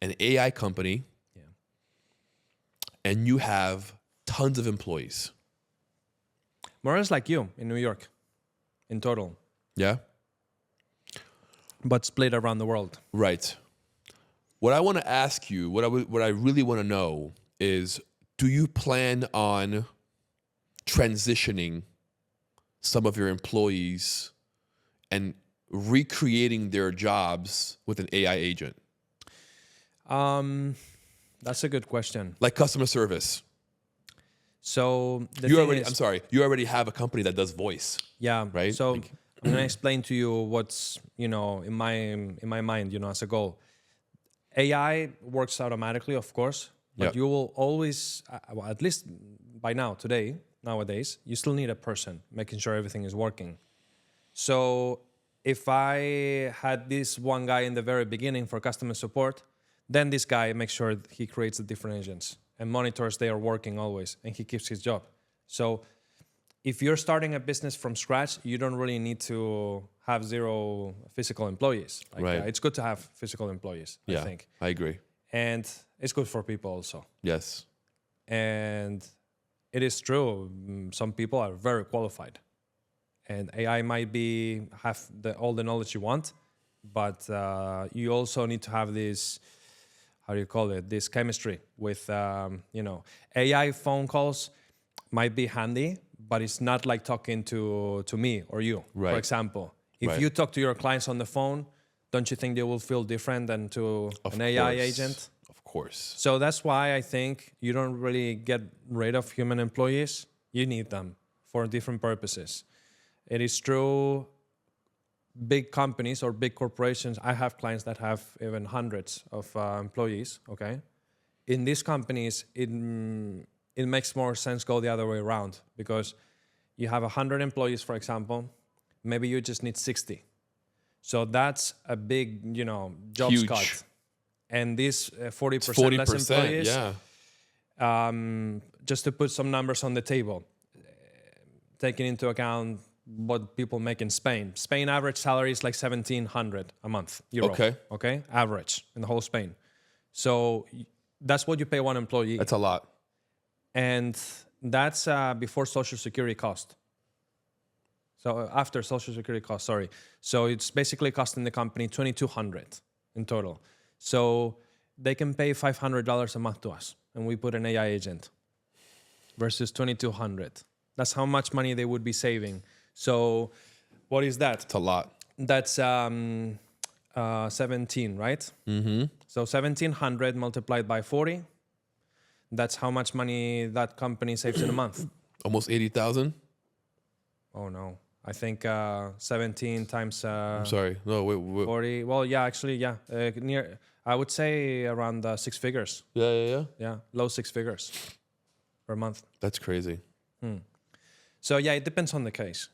[SPEAKER 2] an AI company,
[SPEAKER 1] Yeah.
[SPEAKER 2] and you have tons of employees.
[SPEAKER 1] More or less like you in New York, in total,
[SPEAKER 2] Yeah?
[SPEAKER 1] but split around the world.
[SPEAKER 2] Right. What I want to ask you, what I really want to know is, do you plan on transitioning some of your employees and recreating their jobs with an AI agent?
[SPEAKER 1] That's a good question.
[SPEAKER 2] Like customer service.
[SPEAKER 1] So
[SPEAKER 2] You already have a company that does voice.
[SPEAKER 1] yeah.
[SPEAKER 2] Right?
[SPEAKER 1] So
[SPEAKER 2] Like-
[SPEAKER 1] I'm gonna explain to you what's in my mind, as a goal. AI works automatically, of course, but
[SPEAKER 2] Yep.
[SPEAKER 1] you will always, at least by nowadays, you still need a person making sure everything is working. So if I had this one guy in the very beginning for customer support, then this guy makes sure he creates the different agents and monitors they are working always, and he keeps his job. So if you're starting a business from scratch, you don't really need to have 0 physical employees.
[SPEAKER 2] Right.
[SPEAKER 1] It's good to have physical employees,
[SPEAKER 2] Yeah,
[SPEAKER 1] I think.
[SPEAKER 2] I agree.
[SPEAKER 1] And it's good for people also.
[SPEAKER 2] Yes.
[SPEAKER 1] And it is true, some people are very qualified. And AI might have all the knowledge you want, but you also need to have this, how do you call it, this chemistry with, AI phone calls might be handy, but it's not like talking to me or you,
[SPEAKER 2] Right.
[SPEAKER 1] for example. If
[SPEAKER 2] Right.
[SPEAKER 1] you talk to your clients on the phone, don't you think they will feel different than to an AI agent?
[SPEAKER 2] Of course.
[SPEAKER 1] So that's why I think you don't really get rid of human employees. You need them for different purposes. It is true, big companies or big corporations, I have clients that have even hundreds of employees, okay? In these companies, it makes more sense go the other way around, because you have 100 employees, for example, maybe you just need 60. So that's a big, jobs
[SPEAKER 2] Huge.
[SPEAKER 1] cut. And this 40%,
[SPEAKER 2] 40%,
[SPEAKER 1] less employees,
[SPEAKER 2] yeah.
[SPEAKER 1] just to put some numbers on the table, taking into account what people make in Spain. Spain average salary is like 1,700 a month, euro. Okay, average in the whole Spain. So that's what you pay one employee.
[SPEAKER 2] That's a lot.
[SPEAKER 1] And that's before Social Security cost. So after Social Security cost, sorry. So it's basically costing the company $2,200 in total. So they can pay $500 a month to us, and we put an AI agent versus $2,200. That's how much money they would be saving. So what is that?
[SPEAKER 2] It's a lot.
[SPEAKER 1] That's 17, right? Mm-hmm. So 1,700 multiplied by 40. That's how much money that company saves in a month.
[SPEAKER 2] Almost 80,000?
[SPEAKER 1] Oh, no. I think 17 times
[SPEAKER 2] I'm sorry. No, wait.
[SPEAKER 1] 40. Well, yeah, actually, yeah. I would say around 6 figures.
[SPEAKER 2] Yeah.
[SPEAKER 1] Yeah, low 6 figures per month.
[SPEAKER 2] That's crazy.
[SPEAKER 1] So, yeah, it depends on the case,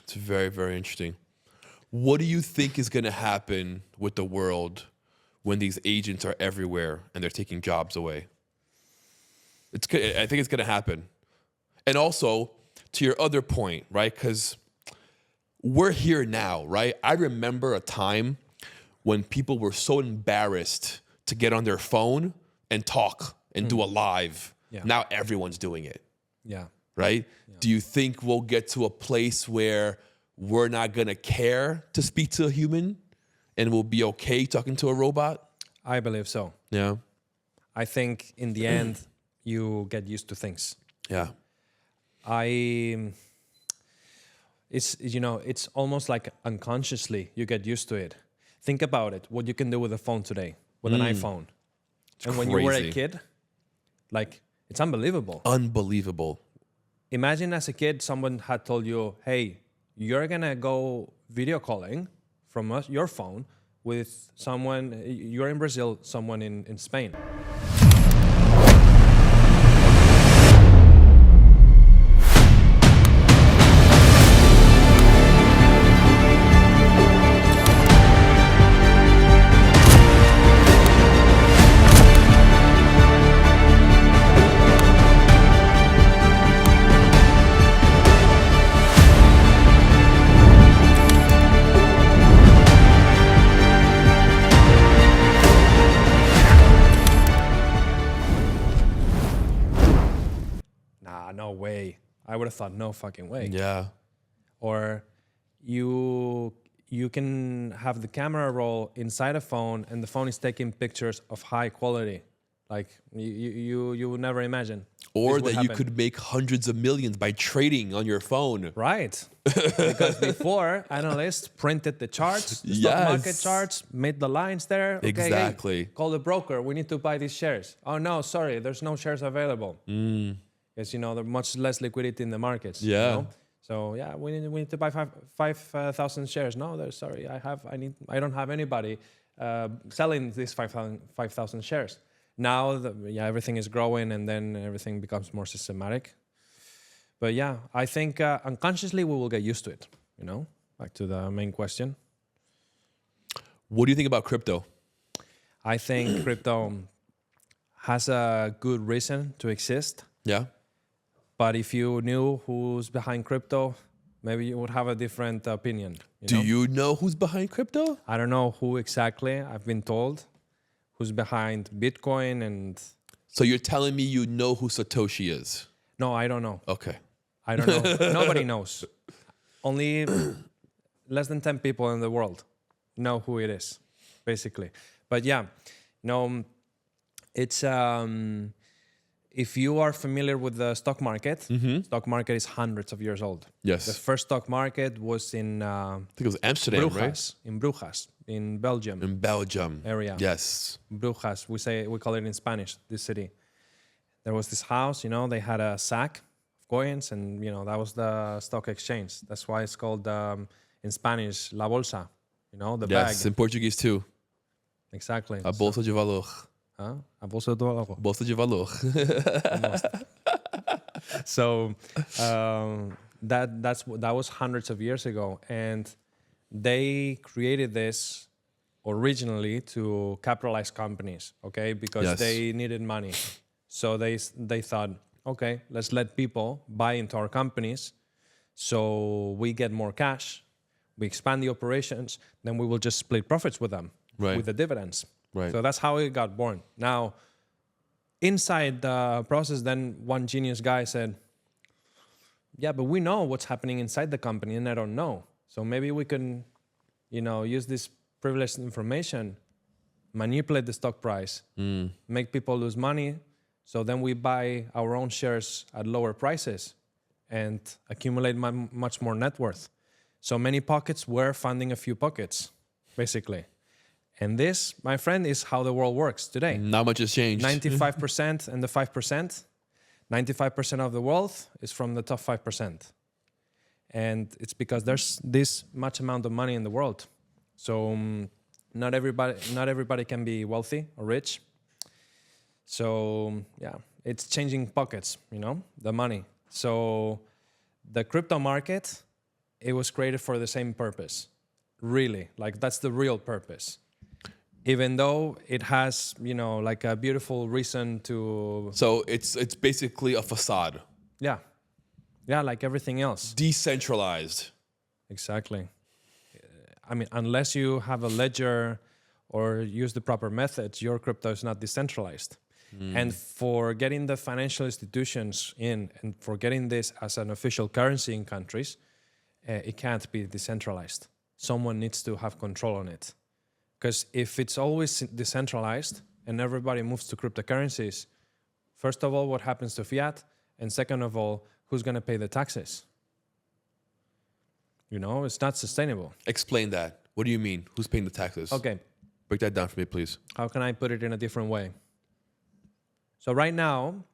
[SPEAKER 2] It's very, very interesting. What do you think is going to happen with the world when these agents are everywhere and they're taking jobs away? I think it's going to happen. And also, to your other point, right? Because we're here now, right? I remember a time when people were so embarrassed to get on their phone and talk and do a live.
[SPEAKER 1] Yeah.
[SPEAKER 2] Now everyone's doing it,
[SPEAKER 1] Yeah.
[SPEAKER 2] right? Yeah. Do you think we'll get to a place where we're not going to care to speak to a human and we'll be okay talking to a robot?
[SPEAKER 1] I believe so.
[SPEAKER 2] Yeah.
[SPEAKER 1] I think in the end, you get used to things.
[SPEAKER 2] Yeah.
[SPEAKER 1] It's almost like unconsciously you get used to it. Think about it, what you can do with a phone today, with an iPhone. And when you were a
[SPEAKER 2] crazy.
[SPEAKER 1] kid, like, it's unbelievable.
[SPEAKER 2] Unbelievable.
[SPEAKER 1] Imagine as a kid, someone had told you, hey, you're going to go video calling from your phone with someone, you're in Brazil, someone in Spain. I would have thought, no fucking way.
[SPEAKER 2] Yeah.
[SPEAKER 1] Or you can have the camera roll inside a phone, and the phone is taking pictures of high quality, like you would never imagine.
[SPEAKER 2] Or
[SPEAKER 1] this would
[SPEAKER 2] that you
[SPEAKER 1] happen.
[SPEAKER 2] could make hundreds of millions by trading on your phone.
[SPEAKER 1] Right. Because before, analysts printed the charts, the stock market
[SPEAKER 2] Yes.
[SPEAKER 1] charts, made the lines there. Okay, hey,
[SPEAKER 2] Exactly.
[SPEAKER 1] call the broker. We need to buy these shares. Oh, no, sorry. There's no shares available. Because, there's much less liquidity in the markets.
[SPEAKER 2] Yeah.
[SPEAKER 1] So, yeah, we need to buy 5,000 shares. No, sorry. I don't have anybody selling these 5,000 shares. Now, everything is growing, and then everything becomes more systematic. But yeah, I think unconsciously we will get used to it, back to the main question.
[SPEAKER 2] What do you think about crypto?
[SPEAKER 1] I think crypto has a good reason to exist.
[SPEAKER 2] Yeah.
[SPEAKER 1] But if you knew who's behind crypto, maybe you would have a different opinion.
[SPEAKER 2] Do you know who's behind crypto?
[SPEAKER 1] I don't know who exactly. I've been told who's behind Bitcoin and...
[SPEAKER 2] So you're telling me you know who Satoshi is?
[SPEAKER 1] No, I don't know.
[SPEAKER 2] Okay.
[SPEAKER 1] I don't know. Nobody knows. Only less than 10 people in the world know who it is, basically. But yeah, it's if you are familiar with the stock market, stock market is hundreds of years old.
[SPEAKER 2] Yes.
[SPEAKER 1] The first stock market was in
[SPEAKER 2] I think it was Amsterdam, right?
[SPEAKER 1] In Brujas, in Belgium.
[SPEAKER 2] In Belgium.
[SPEAKER 1] Area.
[SPEAKER 2] Yes.
[SPEAKER 1] Brujas, we call it in Spanish, this city. There was this house, they had a sack of coins, and that was the stock exchange. That's why it's called in Spanish la bolsa, the
[SPEAKER 2] Yes,
[SPEAKER 1] bag.
[SPEAKER 2] in Portuguese too.
[SPEAKER 1] Exactly.
[SPEAKER 2] A bolsa de valor.
[SPEAKER 1] A bolsa de valor.
[SPEAKER 2] Bolsa de valor.
[SPEAKER 1] So that was hundreds of years ago, and they created this originally to capitalize companies, okay, because
[SPEAKER 2] Yes.
[SPEAKER 1] they needed money. So they thought, okay, let's let people buy into our companies, so we get more cash, we expand the operations, then we will just split profits with them,
[SPEAKER 2] Right.
[SPEAKER 1] with the dividends.
[SPEAKER 2] Right.
[SPEAKER 1] So that's how it got born. Now, inside the process, then one genius guy said, yeah, but we know what's happening inside the company, and I don't know. So maybe we can, use this privileged information, manipulate the stock price, make people lose money. So then we buy our own shares at lower prices and accumulate much more net worth. So many pockets were funding a few pockets, basically. And this, my friend, is how the world works today.
[SPEAKER 2] Not much has changed.
[SPEAKER 1] 95% and the 5%. 95% of the wealth is from the top 5%. And it's because there's this much amount of money in the world. So not everybody can be wealthy or rich. So yeah, it's changing pockets, the money. So the crypto market, it was created for the same purpose. Really, like that's the real purpose. Even though it has, like a beautiful reason to...
[SPEAKER 2] So it's basically a facade.
[SPEAKER 1] Yeah. Yeah, like everything else.
[SPEAKER 2] Decentralized.
[SPEAKER 1] Exactly. I mean, unless you have a ledger or use the proper methods, your crypto is not decentralized. And for getting the financial institutions in and for getting this as an official currency in countries, it can't be decentralized. Someone needs to have control on it. Because if it's always decentralized and everybody moves to cryptocurrencies, first of all, what happens to fiat? And second of all, who's going to pay the taxes? It's not sustainable.
[SPEAKER 2] Explain that. What do you mean? Who's paying the taxes?
[SPEAKER 1] Okay,
[SPEAKER 2] Break that down for me, please.
[SPEAKER 1] how can I put it in a different way? So right now,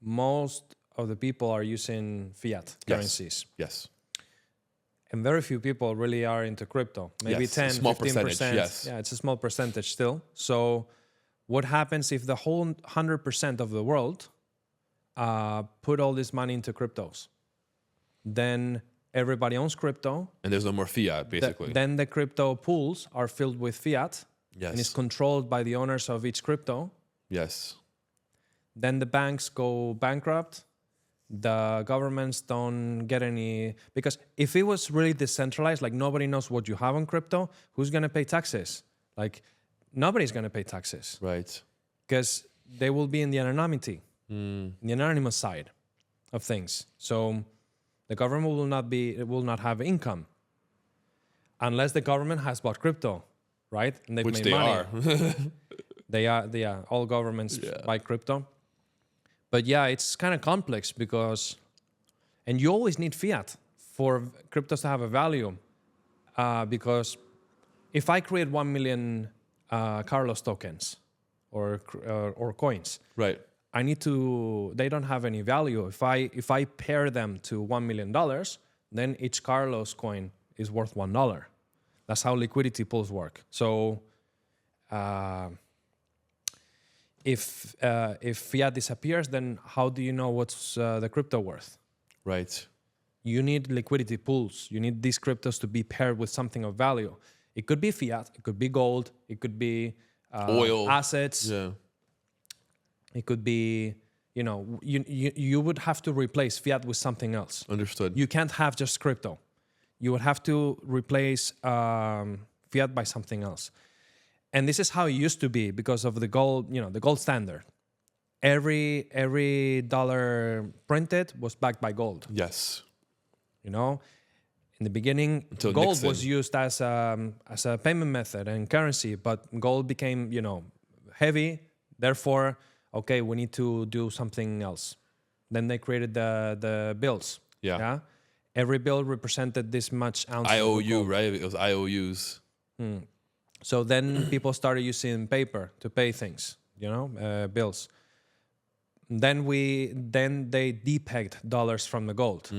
[SPEAKER 1] most of the people are using fiat currencies.
[SPEAKER 2] Yes.
[SPEAKER 1] And very few people really are into crypto. Maybe
[SPEAKER 2] Yes, a
[SPEAKER 1] 10,
[SPEAKER 2] small
[SPEAKER 1] 15%.
[SPEAKER 2] percentage, yes.
[SPEAKER 1] Yeah, it's a small percentage still. So what happens if the whole 100% of the world put all this money into cryptos? Then everybody owns crypto.
[SPEAKER 2] And there's no more fiat, basically.
[SPEAKER 1] Then the crypto pools are filled with fiat.
[SPEAKER 2] Yes.
[SPEAKER 1] And it's controlled by the owners of each crypto.
[SPEAKER 2] Yes.
[SPEAKER 1] Then the banks go bankrupt. The governments don't get any... Because if it was really decentralized, like nobody knows what you have on crypto, who's going to pay taxes? Like nobody's going to pay taxes.
[SPEAKER 2] Right.
[SPEAKER 1] Because they will be in the anonymity, in the anonymous side of things. So The government will not have income unless the government has bought crypto, right? And they've
[SPEAKER 2] Which
[SPEAKER 1] made
[SPEAKER 2] they
[SPEAKER 1] money.
[SPEAKER 2] are.
[SPEAKER 1] They are. All governments buy crypto. But yeah, it's kind of complex because, and you always need fiat for cryptos to have a value. Because if I create 1 million Carlos tokens or coins,
[SPEAKER 2] Right.
[SPEAKER 1] I need to. They don't have any value. If I pair them to $1 million, then each Carlos coin is worth $1. That's how liquidity pools work. So, if fiat disappears, then how do you know what's the crypto worth?
[SPEAKER 2] Right.
[SPEAKER 1] You need liquidity pools. You need these cryptos to be paired with something of value. It could be fiat. It could be gold. It could be
[SPEAKER 2] Oil.
[SPEAKER 1] assets.
[SPEAKER 2] Yeah.
[SPEAKER 1] It could be, you would have to replace fiat with something else.
[SPEAKER 2] Understood.
[SPEAKER 1] You can't have just crypto. You would have to replace fiat by something else. And this is how it used to be because of the gold, the gold standard. Every dollar printed was backed by gold.
[SPEAKER 2] Yes.
[SPEAKER 1] In the beginning,
[SPEAKER 2] Until
[SPEAKER 1] gold
[SPEAKER 2] Nixon.
[SPEAKER 1] was used as a payment method and currency, but gold became, heavy. Therefore, okay, we need to do something else. Then they created the bills.
[SPEAKER 2] Yeah.
[SPEAKER 1] Every bill represented this much ounces.
[SPEAKER 2] IOU, right? It was IOUs.
[SPEAKER 1] So then people started using paper to pay things, bills. Then they depegged dollars from the gold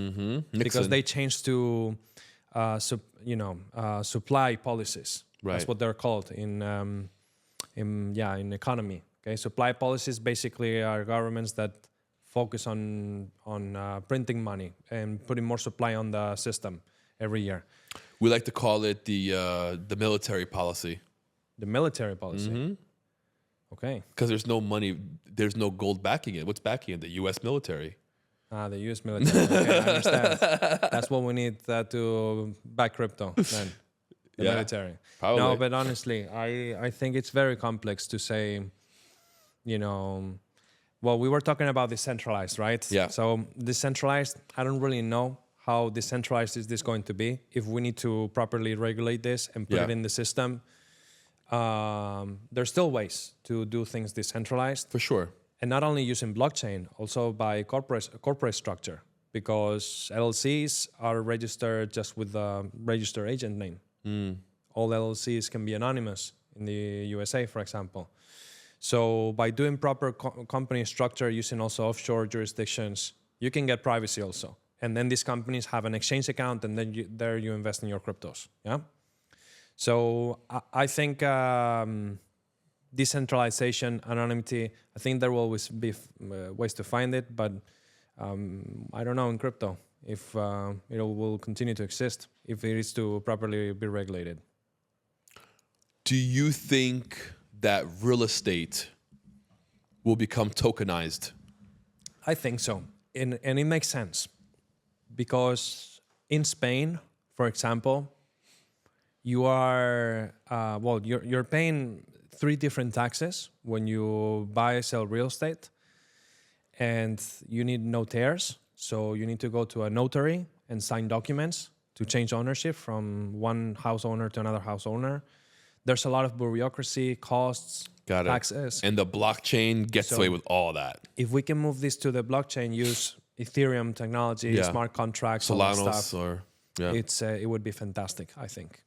[SPEAKER 1] because they changed to, supply policies.
[SPEAKER 2] Right.
[SPEAKER 1] That's what they're called in economy. Okay, supply policies basically are governments that focus on printing money and putting more supply on the system every year.
[SPEAKER 2] We like to call it the military policy.
[SPEAKER 1] The military policy. Okay.
[SPEAKER 2] Because there's no money, there's no gold backing it. What's backing it? The U.S. military.
[SPEAKER 1] The U.S. military. Okay, I understand. That's what we need to back crypto then. The military.
[SPEAKER 2] Probably.
[SPEAKER 1] No, but honestly, I think it's very complex to say, well, we were talking about decentralized, right?
[SPEAKER 2] Yeah.
[SPEAKER 1] So decentralized, I don't really know how decentralized is this going to be. If we need to properly regulate this and put it in the system, there's still ways to do things decentralized.
[SPEAKER 2] For sure.
[SPEAKER 1] And not only using blockchain, also by corporate structure, because LLCs are registered just with the registered agent name. All LLCs can be anonymous in the USA, for example. So by doing proper company structure, using also offshore jurisdictions, you can get privacy also. And then these companies have an exchange account, and then you invest in your cryptos. Yeah. So I think decentralization, anonymity, I think there will always be ways to find it, but I don't know in crypto if it will continue to exist, if it is to properly be regulated.
[SPEAKER 2] Do you think that real estate will become tokenized?
[SPEAKER 1] I think so. And it makes sense because in Spain, for example, you are, you're paying 3 different taxes when you buy, sell real estate, and you need notaires. So you need to go to a notary and sign documents to change ownership from one house owner to another house owner. There's a lot of bureaucracy, costs, taxes.
[SPEAKER 2] And the blockchain gets away with all that.
[SPEAKER 1] If we can move this to the blockchain, use Ethereum technology, smart contracts, all that
[SPEAKER 2] Solanos
[SPEAKER 1] stuff, it would be fantastic, I think.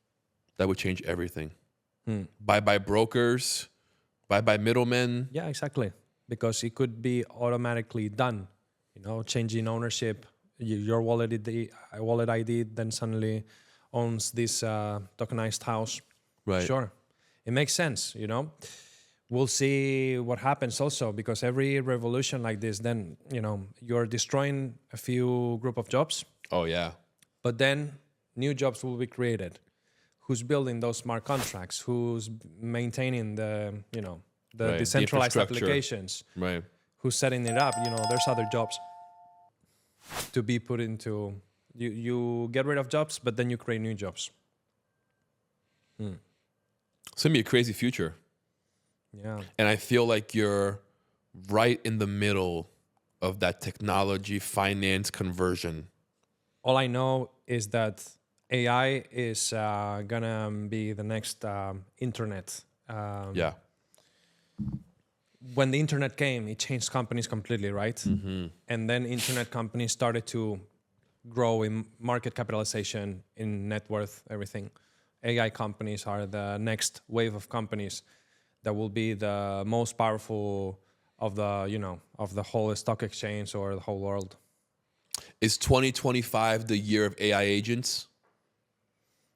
[SPEAKER 2] That would change everything. Bye-bye brokers, bye-bye middlemen.
[SPEAKER 1] Yeah, exactly. Because it could be automatically done. Changing ownership, your wallet ID then suddenly owns this tokenized house.
[SPEAKER 2] Right.
[SPEAKER 1] Sure. It makes sense, We'll see what happens also, because every revolution like this, then, you're destroying a few group of jobs.
[SPEAKER 2] Oh, yeah.
[SPEAKER 1] But then new jobs will be created. Who's building those smart contracts? Who's maintaining the decentralized applications?
[SPEAKER 2] Right.
[SPEAKER 1] Who's setting it up? There's other jobs to be put into. You get rid of jobs, but then you create new jobs.
[SPEAKER 2] It's going to be a crazy future.
[SPEAKER 1] Yeah.
[SPEAKER 2] And I feel like you're right in the middle of that technology finance conversion.
[SPEAKER 1] all I know is that AI is gonna be the next internet.
[SPEAKER 2] Yeah.
[SPEAKER 1] When the internet came, it changed companies completely, right? Mm-hmm. And then internet companies started to grow in market capitalization, in net worth, everything. AI companies are the next wave of companies that will be the most powerful of the whole stock exchange or the whole world.
[SPEAKER 2] Is 2025 the year of AI agents?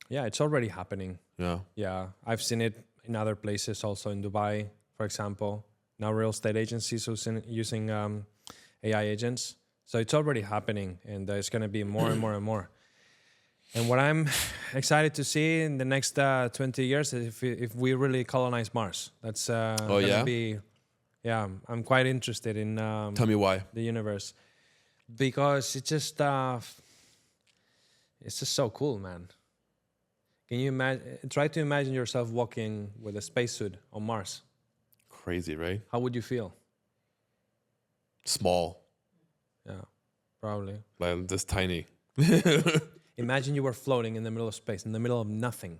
[SPEAKER 1] Yeah, it's already happening.
[SPEAKER 2] Yeah.
[SPEAKER 1] Yeah, I've seen it in other places, also in Dubai, for example. Now real estate agencies using AI agents. So it's already happening, and it's going to be more and more and more. And what I'm excited to see in the next 20 years is if we really colonize Mars. That's going to be, yeah, I'm quite interested in
[SPEAKER 2] Tell me why.
[SPEAKER 1] the universe. Because it's just so cool, man. Can you try to imagine yourself walking with a spacesuit on Mars?
[SPEAKER 2] Crazy, right?
[SPEAKER 1] How would you feel?
[SPEAKER 2] Small.
[SPEAKER 1] Yeah, probably.
[SPEAKER 2] Like just tiny.
[SPEAKER 1] Imagine you were floating in the middle of space, in the middle of nothing.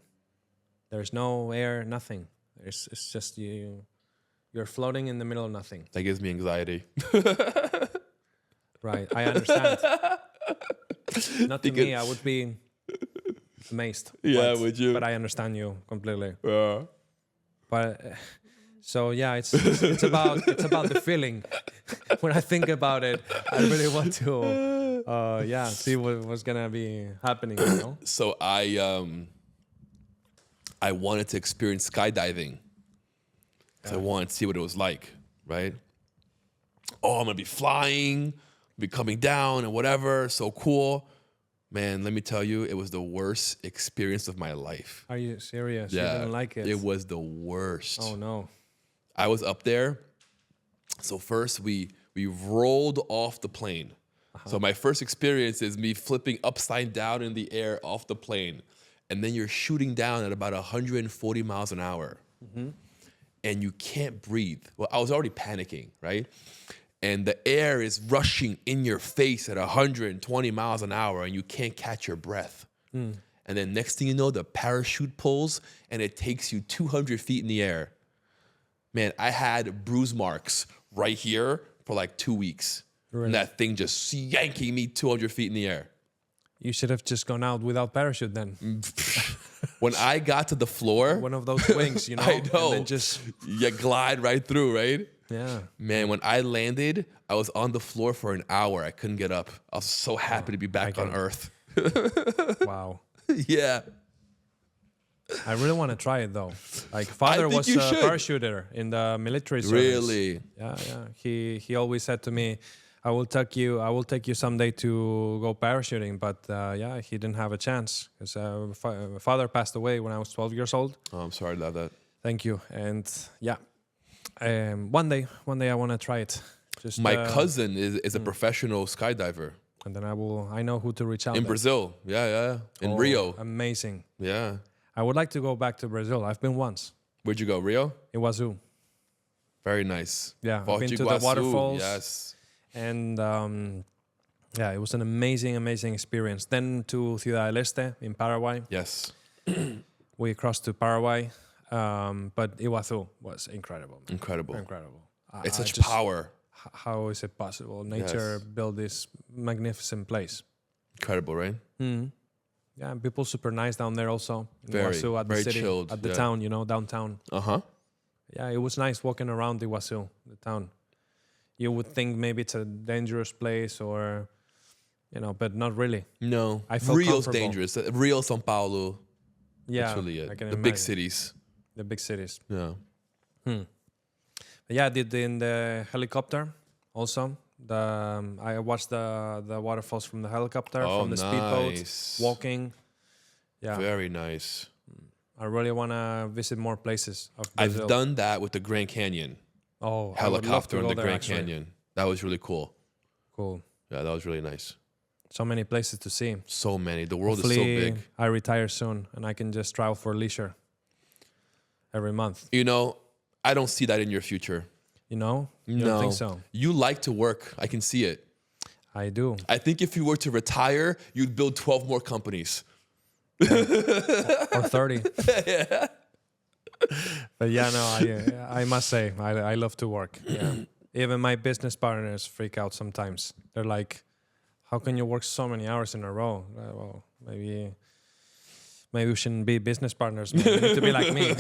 [SPEAKER 1] There's no air, nothing. It's just you. You're floating in the middle of nothing.
[SPEAKER 2] That gives me anxiety.
[SPEAKER 1] Right, I understand. Not to me, I would be amazed.
[SPEAKER 2] Yeah, would you?
[SPEAKER 1] But I understand you completely.
[SPEAKER 2] Yeah.
[SPEAKER 1] But so yeah, it's about the feeling. When I think about it, I really want to see what's gonna be happening. You know?
[SPEAKER 2] So I wanted to experience skydiving. So I wanted to see what it was like, right? Oh, I'm gonna be flying, be coming down and whatever. So cool. Man, let me tell you, it was the worst experience of my life.
[SPEAKER 1] Are you serious?
[SPEAKER 2] Yeah,
[SPEAKER 1] You didn't like it?
[SPEAKER 2] It was the worst.
[SPEAKER 1] Oh no.
[SPEAKER 2] I was up there. So first we rolled off the plane. So my first experience is me flipping upside down in the air off the plane. And then you're shooting down at about 140 miles an hour. Mm-hmm. And you can't breathe. Well, I was already panicking, right? And the air is rushing in your face at 120 miles an hour and you can't catch your breath. And then next thing you know, the parachute pulls and it takes you 200 feet in the air. Man, I had bruise marks right here for like 2 weeks. Really? And that thing just yanking me 200 feet in the air.
[SPEAKER 1] You should have just gone out without parachute then.
[SPEAKER 2] When I got to the floor.
[SPEAKER 1] One of those wings, you know?
[SPEAKER 2] I know.
[SPEAKER 1] And then just...
[SPEAKER 2] You glide right through, right?
[SPEAKER 1] Yeah.
[SPEAKER 2] Man, when I landed, I was on the floor for an hour. I couldn't get up. I was so happy to be back on Earth.
[SPEAKER 1] Wow.
[SPEAKER 2] Yeah.
[SPEAKER 1] I really want to try it though. Like father was a parachuter in the military service.
[SPEAKER 2] Really?
[SPEAKER 1] Yeah. He always said to me, I will take you someday to go parachuting. But he didn't have a chance because father passed away when I was 12 years old.
[SPEAKER 2] Oh, I'm sorry about that.
[SPEAKER 1] Thank you. And yeah, one day I want to try it. Just
[SPEAKER 2] my cousin is a professional skydiver.
[SPEAKER 1] And then I know who to reach out
[SPEAKER 2] in Brazil. Yeah. In Rio.
[SPEAKER 1] Amazing.
[SPEAKER 2] Yeah.
[SPEAKER 1] I would like to go back to Brazil. I've been once.
[SPEAKER 2] Where'd you go? Rio?
[SPEAKER 1] Iguazu.
[SPEAKER 2] Very nice.
[SPEAKER 1] Yeah, I've been to the waterfalls.
[SPEAKER 2] Yes.
[SPEAKER 1] And it was an amazing experience. Then to Ciudad del Este in Paraguay.
[SPEAKER 2] Yes.
[SPEAKER 1] We crossed to Paraguay. But Iguazu was incredible. Man.
[SPEAKER 2] Incredible. It's such
[SPEAKER 1] just,
[SPEAKER 2] power.
[SPEAKER 1] How is it possible? Nature built this magnificent place.
[SPEAKER 2] Incredible, right?
[SPEAKER 1] Mm-hmm. Yeah, and people super nice down there also.
[SPEAKER 2] Very,
[SPEAKER 1] Iguazu, at the city,
[SPEAKER 2] chilled.
[SPEAKER 1] at the town, downtown.
[SPEAKER 2] Uh-huh.
[SPEAKER 1] Yeah, it was nice walking around Iguazu, the town. You would think maybe it's a dangerous place or, but not really.
[SPEAKER 2] No.
[SPEAKER 1] I felt
[SPEAKER 2] Rio's
[SPEAKER 1] comfortable.
[SPEAKER 2] dangerous. Rio, São Paulo.
[SPEAKER 1] Yeah,
[SPEAKER 2] that's really it.
[SPEAKER 1] I can
[SPEAKER 2] the
[SPEAKER 1] imagine.
[SPEAKER 2] big cities.
[SPEAKER 1] The big cities.
[SPEAKER 2] Yeah.
[SPEAKER 1] But yeah, I did in the helicopter also. I watched the waterfalls from the helicopter, from the speedboat, walking. Yeah.
[SPEAKER 2] Very nice.
[SPEAKER 1] I really want to visit more places of Brazil.
[SPEAKER 2] I've done that with the Grand Canyon.
[SPEAKER 1] Oh,
[SPEAKER 2] helicopter in the
[SPEAKER 1] there,
[SPEAKER 2] Grand
[SPEAKER 1] actually.
[SPEAKER 2] Canyon. That was really cool.
[SPEAKER 1] Cool.
[SPEAKER 2] Yeah, that was really nice.
[SPEAKER 1] So many places to see.
[SPEAKER 2] So many. The world
[SPEAKER 1] Hopefully,
[SPEAKER 2] is so big.
[SPEAKER 1] I retire soon and I can just travel for leisure every month.
[SPEAKER 2] I don't see that in your future.
[SPEAKER 1] You don't think so?
[SPEAKER 2] You like to work. I can see it.
[SPEAKER 1] I do.
[SPEAKER 2] I think if you were to retire, you'd build 12 more companies.
[SPEAKER 1] Or 30. But yeah, no, I must say, I love to work. Yeah. Even my business partners freak out sometimes. They're like, how can you work so many hours in a row? Well, maybe we shouldn't be business partners. Maybe we need to be like me.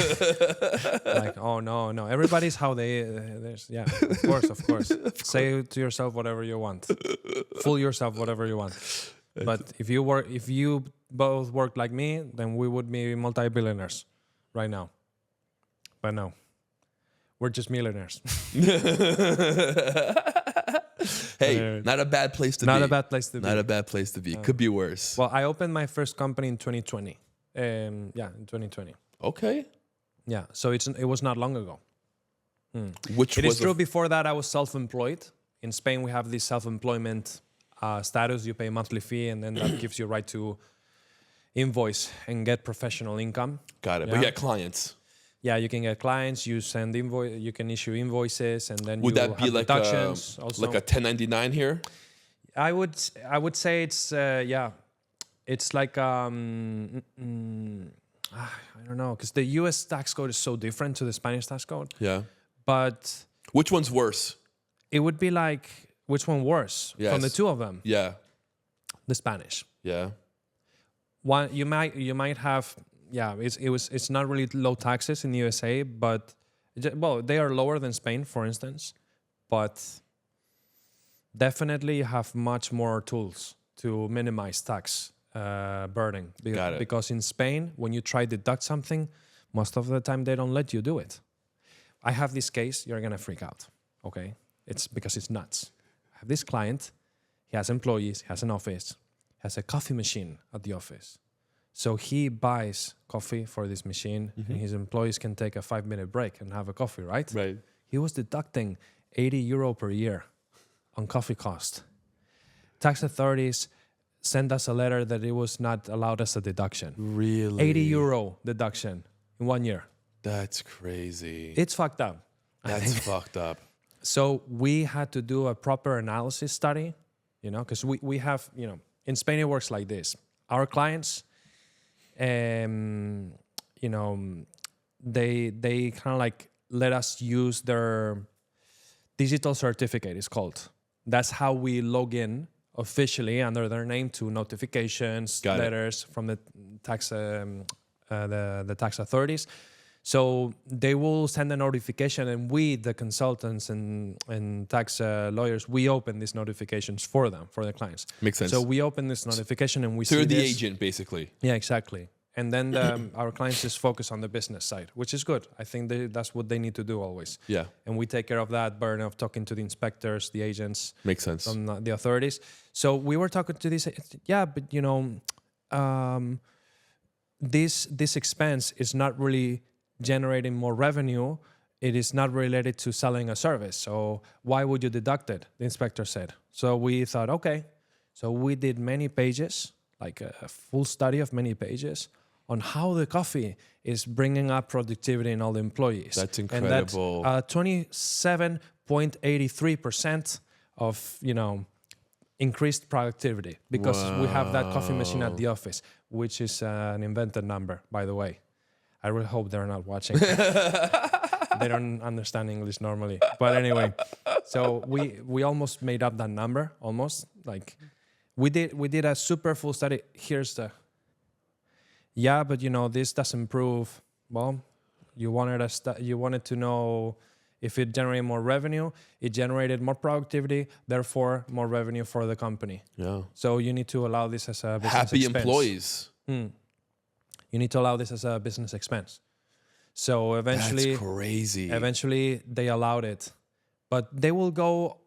[SPEAKER 1] Like, oh, no. Everybody's how yeah, of course. Say to yourself whatever you want. Fool yourself whatever you want. But if you both work like me, then we would be multi-billionaires right now. But no, we're just millionaires.
[SPEAKER 2] Hey, not a bad place to be.
[SPEAKER 1] Not a bad place to be.
[SPEAKER 2] Not a bad place to be. Could be worse.
[SPEAKER 1] Well, I opened my first company in 2020. In 2020.
[SPEAKER 2] Okay.
[SPEAKER 1] Yeah, so it was not long ago.
[SPEAKER 2] Which
[SPEAKER 1] it
[SPEAKER 2] was
[SPEAKER 1] is true. Before that, I was self-employed. In Spain, we have this self-employment status. You pay a monthly fee, and then that gives you right to invoice and get professional income.
[SPEAKER 2] Got it.
[SPEAKER 1] Yeah?
[SPEAKER 2] But you get clients.
[SPEAKER 1] Yeah, you can get clients. You send you can issue invoices, and then
[SPEAKER 2] would
[SPEAKER 1] you
[SPEAKER 2] that be
[SPEAKER 1] have
[SPEAKER 2] like
[SPEAKER 1] deductions also.
[SPEAKER 2] like a 1099 here?
[SPEAKER 1] I would say it's it's like I don't know, because the U.S. tax code is so different to the Spanish tax code.
[SPEAKER 2] Yeah.
[SPEAKER 1] But
[SPEAKER 2] which one's worse?
[SPEAKER 1] It would be like, which one worse
[SPEAKER 2] Yes.
[SPEAKER 1] from the two of them?
[SPEAKER 2] Yeah.
[SPEAKER 1] The Spanish.
[SPEAKER 2] Yeah.
[SPEAKER 1] One you might have. Yeah, it's not really low taxes in the USA, but well, they are lower than Spain, for instance, but definitely you have much more tools to minimize tax burden.
[SPEAKER 2] Got it.
[SPEAKER 1] Because in Spain, when you try to deduct something, most of the time they don't let you do it. I have this case, you're gonna freak out, okay? It's because it's nuts. I have this client, he has employees, he has an office, has a coffee machine at the office. So he buys coffee for this machine, and his employees can take a 5-minute break and have a coffee, right?
[SPEAKER 2] Right.
[SPEAKER 1] He was deducting €80 per year on coffee cost. Tax authorities sent us a letter that it was not allowed as a deduction.
[SPEAKER 2] Really?
[SPEAKER 1] €80 deduction in 1 year.
[SPEAKER 2] That's crazy.
[SPEAKER 1] It's fucked up.
[SPEAKER 2] That's fucked up.
[SPEAKER 1] So we had to do a proper analysis study, because we have, in Spain it works like this. Our clients, they kind of like let us use their digital certificate, it's called. That's how we log in officially under their name to notifications, letters from the tax the tax authorities. So they will send a notification, and we, the consultants and tax lawyers, we open these notifications for them, for the clients.
[SPEAKER 2] Makes sense.
[SPEAKER 1] So we open this notification and we
[SPEAKER 2] So
[SPEAKER 1] see
[SPEAKER 2] you're the
[SPEAKER 1] this.
[SPEAKER 2] agent, basically.
[SPEAKER 1] Yeah, exactly. And then our clients just focus on the business side, which is good. I think that's what they need to do always.
[SPEAKER 2] Yeah.
[SPEAKER 1] And we take care of that burden of talking to the inspectors, the agents.
[SPEAKER 2] Makes sense.
[SPEAKER 1] From the authorities. So we were talking to this. Yeah, but this expense is not really generating more revenue. It is not related to selling a service. So why would you deduct it? The inspector said. So we thought, okay. So we did many pages, like a full study of many pages on how the coffee is bringing up productivity in all the employees.
[SPEAKER 2] That's incredible.
[SPEAKER 1] And that's 27.83% of, increased productivity because we have that coffee machine at the office, which is an invented number, by the way. I really hope they're not watching. They don't understand English normally. But anyway, so we almost made up that number, almost. Like we did a super full study. Here's the but this doesn't prove. Well, you wanted to know if it generated more revenue. It generated more productivity, therefore more revenue for the company.
[SPEAKER 2] Yeah.
[SPEAKER 1] So you need to allow this as a business
[SPEAKER 2] happy
[SPEAKER 1] expense.
[SPEAKER 2] Employees.
[SPEAKER 1] You need to allow this as a business expense. So eventually,
[SPEAKER 2] that's crazy.
[SPEAKER 1] Eventually, they allowed it, but they will go.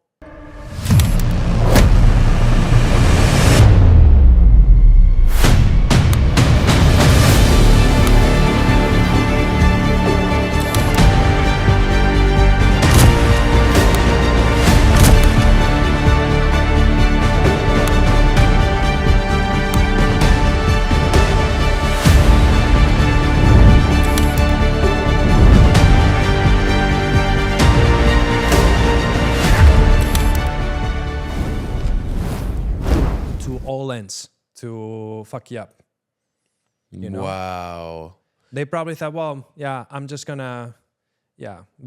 [SPEAKER 1] lens to fuck you up. You know?
[SPEAKER 2] Wow.
[SPEAKER 1] They probably thought, well, yeah, I'm just gonna,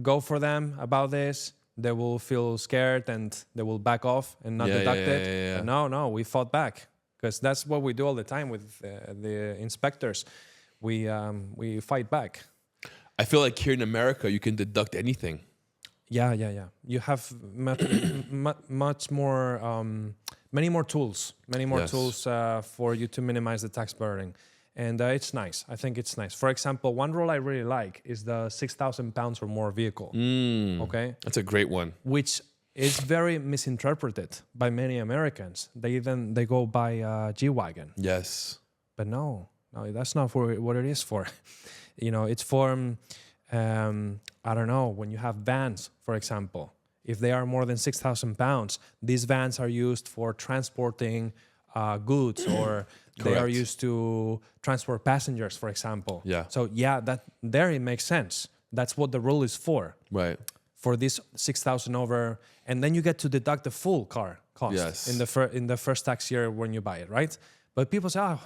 [SPEAKER 1] go for them about this. They will feel scared and they will back off and not deduct it.
[SPEAKER 2] Yeah.
[SPEAKER 1] But no, we fought back because that's what we do all the time with the inspectors. We fight back.
[SPEAKER 2] I feel like here in America, you can deduct anything.
[SPEAKER 1] Yeah. You have much more, many more tools for you to minimize the tax burden. And it's nice. I think it's nice. For example, one rule I really like is the 6,000 pounds or more vehicle. Okay?
[SPEAKER 2] That's a great one.
[SPEAKER 1] Which is very misinterpreted by many Americans. They go buy a G-Wagon.
[SPEAKER 2] Yes.
[SPEAKER 1] But no, that's not for what it is for. It's for, I don't know, when you have vans, for example. If they are more than 6,000 pounds, these vans are used for transporting goods or they are used to transport passengers, for example.
[SPEAKER 2] Yeah.
[SPEAKER 1] So that there it makes sense. That's what the rule is for.
[SPEAKER 2] Right.
[SPEAKER 1] For this 6,000 over, and then you get to deduct the full car cost in the first tax year when you buy it, right? But people say, "Oh,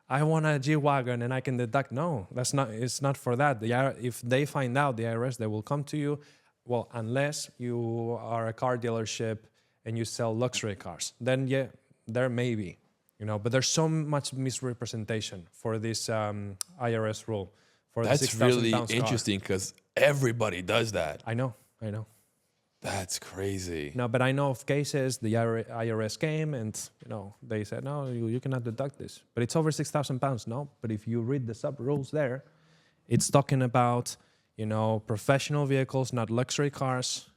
[SPEAKER 1] I want a G-Wagon and I can deduct." No, it's not for that. If they find out, the IRS, they will come to you. Well, unless you are a car dealership and you sell luxury cars, then there may be, but there's so much misrepresentation for this IRS rule. For
[SPEAKER 2] That's
[SPEAKER 1] the 6,000
[SPEAKER 2] really
[SPEAKER 1] pounds
[SPEAKER 2] interesting because everybody does that.
[SPEAKER 1] I know.
[SPEAKER 2] That's crazy.
[SPEAKER 1] No, but I know of cases the IRS came and they said, no, you cannot deduct this, but it's over 6,000 pounds. No, but if you read the sub rules there, it's talking about professional vehicles, not luxury cars.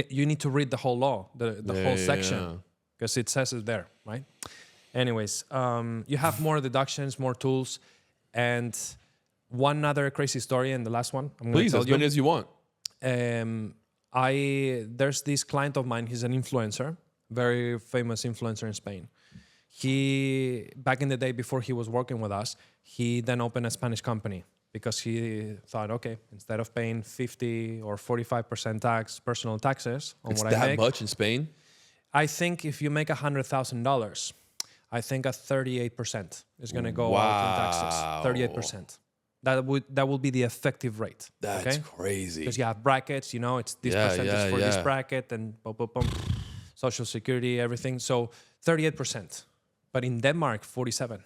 [SPEAKER 1] You need to read the whole law, the whole section, because it says it there, right? Anyways, you have more deductions, more tools, and one other crazy story, and the last one I'm going to tell you.
[SPEAKER 2] Please, as many as you want.
[SPEAKER 1] There's this client of mine. He's an influencer, very famous influencer in Spain. He, back in the day before he was working with us, he then opened a Spanish company because he thought, okay, instead of paying 50 or 45% personal taxes on what I make.
[SPEAKER 2] It's that much in Spain?
[SPEAKER 1] I think if you make $100,000, I think a 38% is going to go out in taxes. 38%. That will be the effective rate.
[SPEAKER 2] That's crazy.
[SPEAKER 1] Because you have brackets, it's this percentage for this bracket and Social Security, everything. So 38%. But in Denmark, 47%.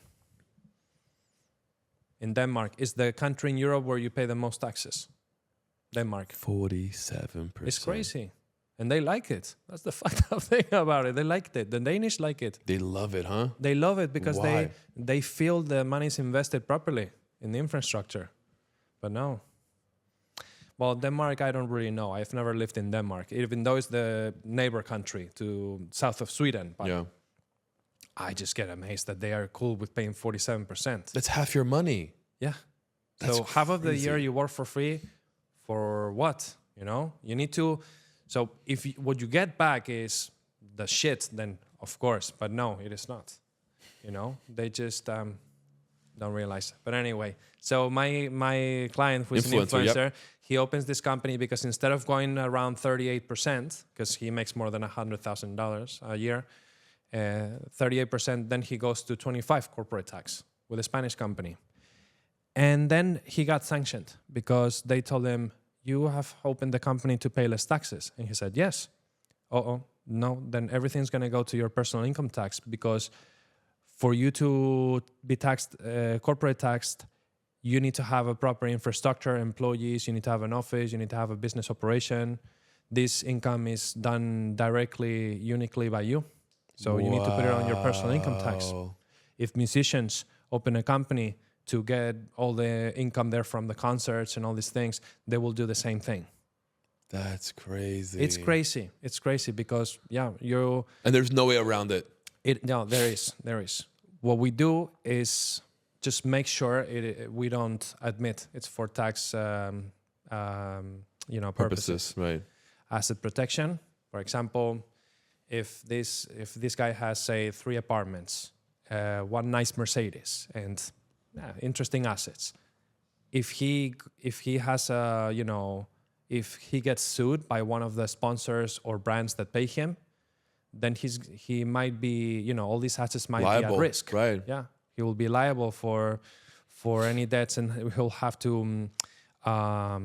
[SPEAKER 1] In Denmark is the country in Europe where you pay the most taxes. Denmark.
[SPEAKER 2] 47%.
[SPEAKER 1] It's crazy. And they like it. That's the fucked up thing about it. They liked it. The Danish like it.
[SPEAKER 2] They love it, huh?
[SPEAKER 1] They love it because they feel the money is invested properly in the infrastructure. But no. Well, Denmark, I don't really know. I've never lived in Denmark, even though it's the neighbor country to south of Sweden. But I just get amazed that they are cool with paying 47%.
[SPEAKER 2] That's half your money.
[SPEAKER 1] Yeah.
[SPEAKER 2] That's
[SPEAKER 1] so half of the year you work for free for what? You need to... So if what you get back is the shit, then of course. But no, it is not. They just don't realize. But anyway, so my client, who is an influencer, he opens this company because instead of going around 38%, because he makes more than $100,000 a year, 38%, then he goes to 25% corporate tax with a Spanish company. And then he got sanctioned because they told him, you have opened the company to pay less taxes. And he said, yes. No, then everything's going to go to your personal income tax because for you to be taxed, corporate taxed, you need to have a proper infrastructure, employees, you need to have an office, you need to have a business operation. This income is done directly, uniquely by you. So you need to put it on your personal income tax. If musicians open a company to get all the income there from the concerts and all these things, they will do the same thing.
[SPEAKER 2] That's crazy.
[SPEAKER 1] It's crazy. It's crazy because, you...
[SPEAKER 2] And there's no way around it.
[SPEAKER 1] No, there is. What we do is just make sure we don't admit it's for tax purposes.
[SPEAKER 2] Right.
[SPEAKER 1] Asset protection, for example, if this guy has, say, 3 apartments, one nice Mercedes, and interesting assets. If he has if he gets sued by one of the sponsors or brands that pay him, then he might be, you know, all these assets might
[SPEAKER 2] Liable,
[SPEAKER 1] be at risk.
[SPEAKER 2] right.
[SPEAKER 1] Yeah, he will be liable for any debts, and he'll have to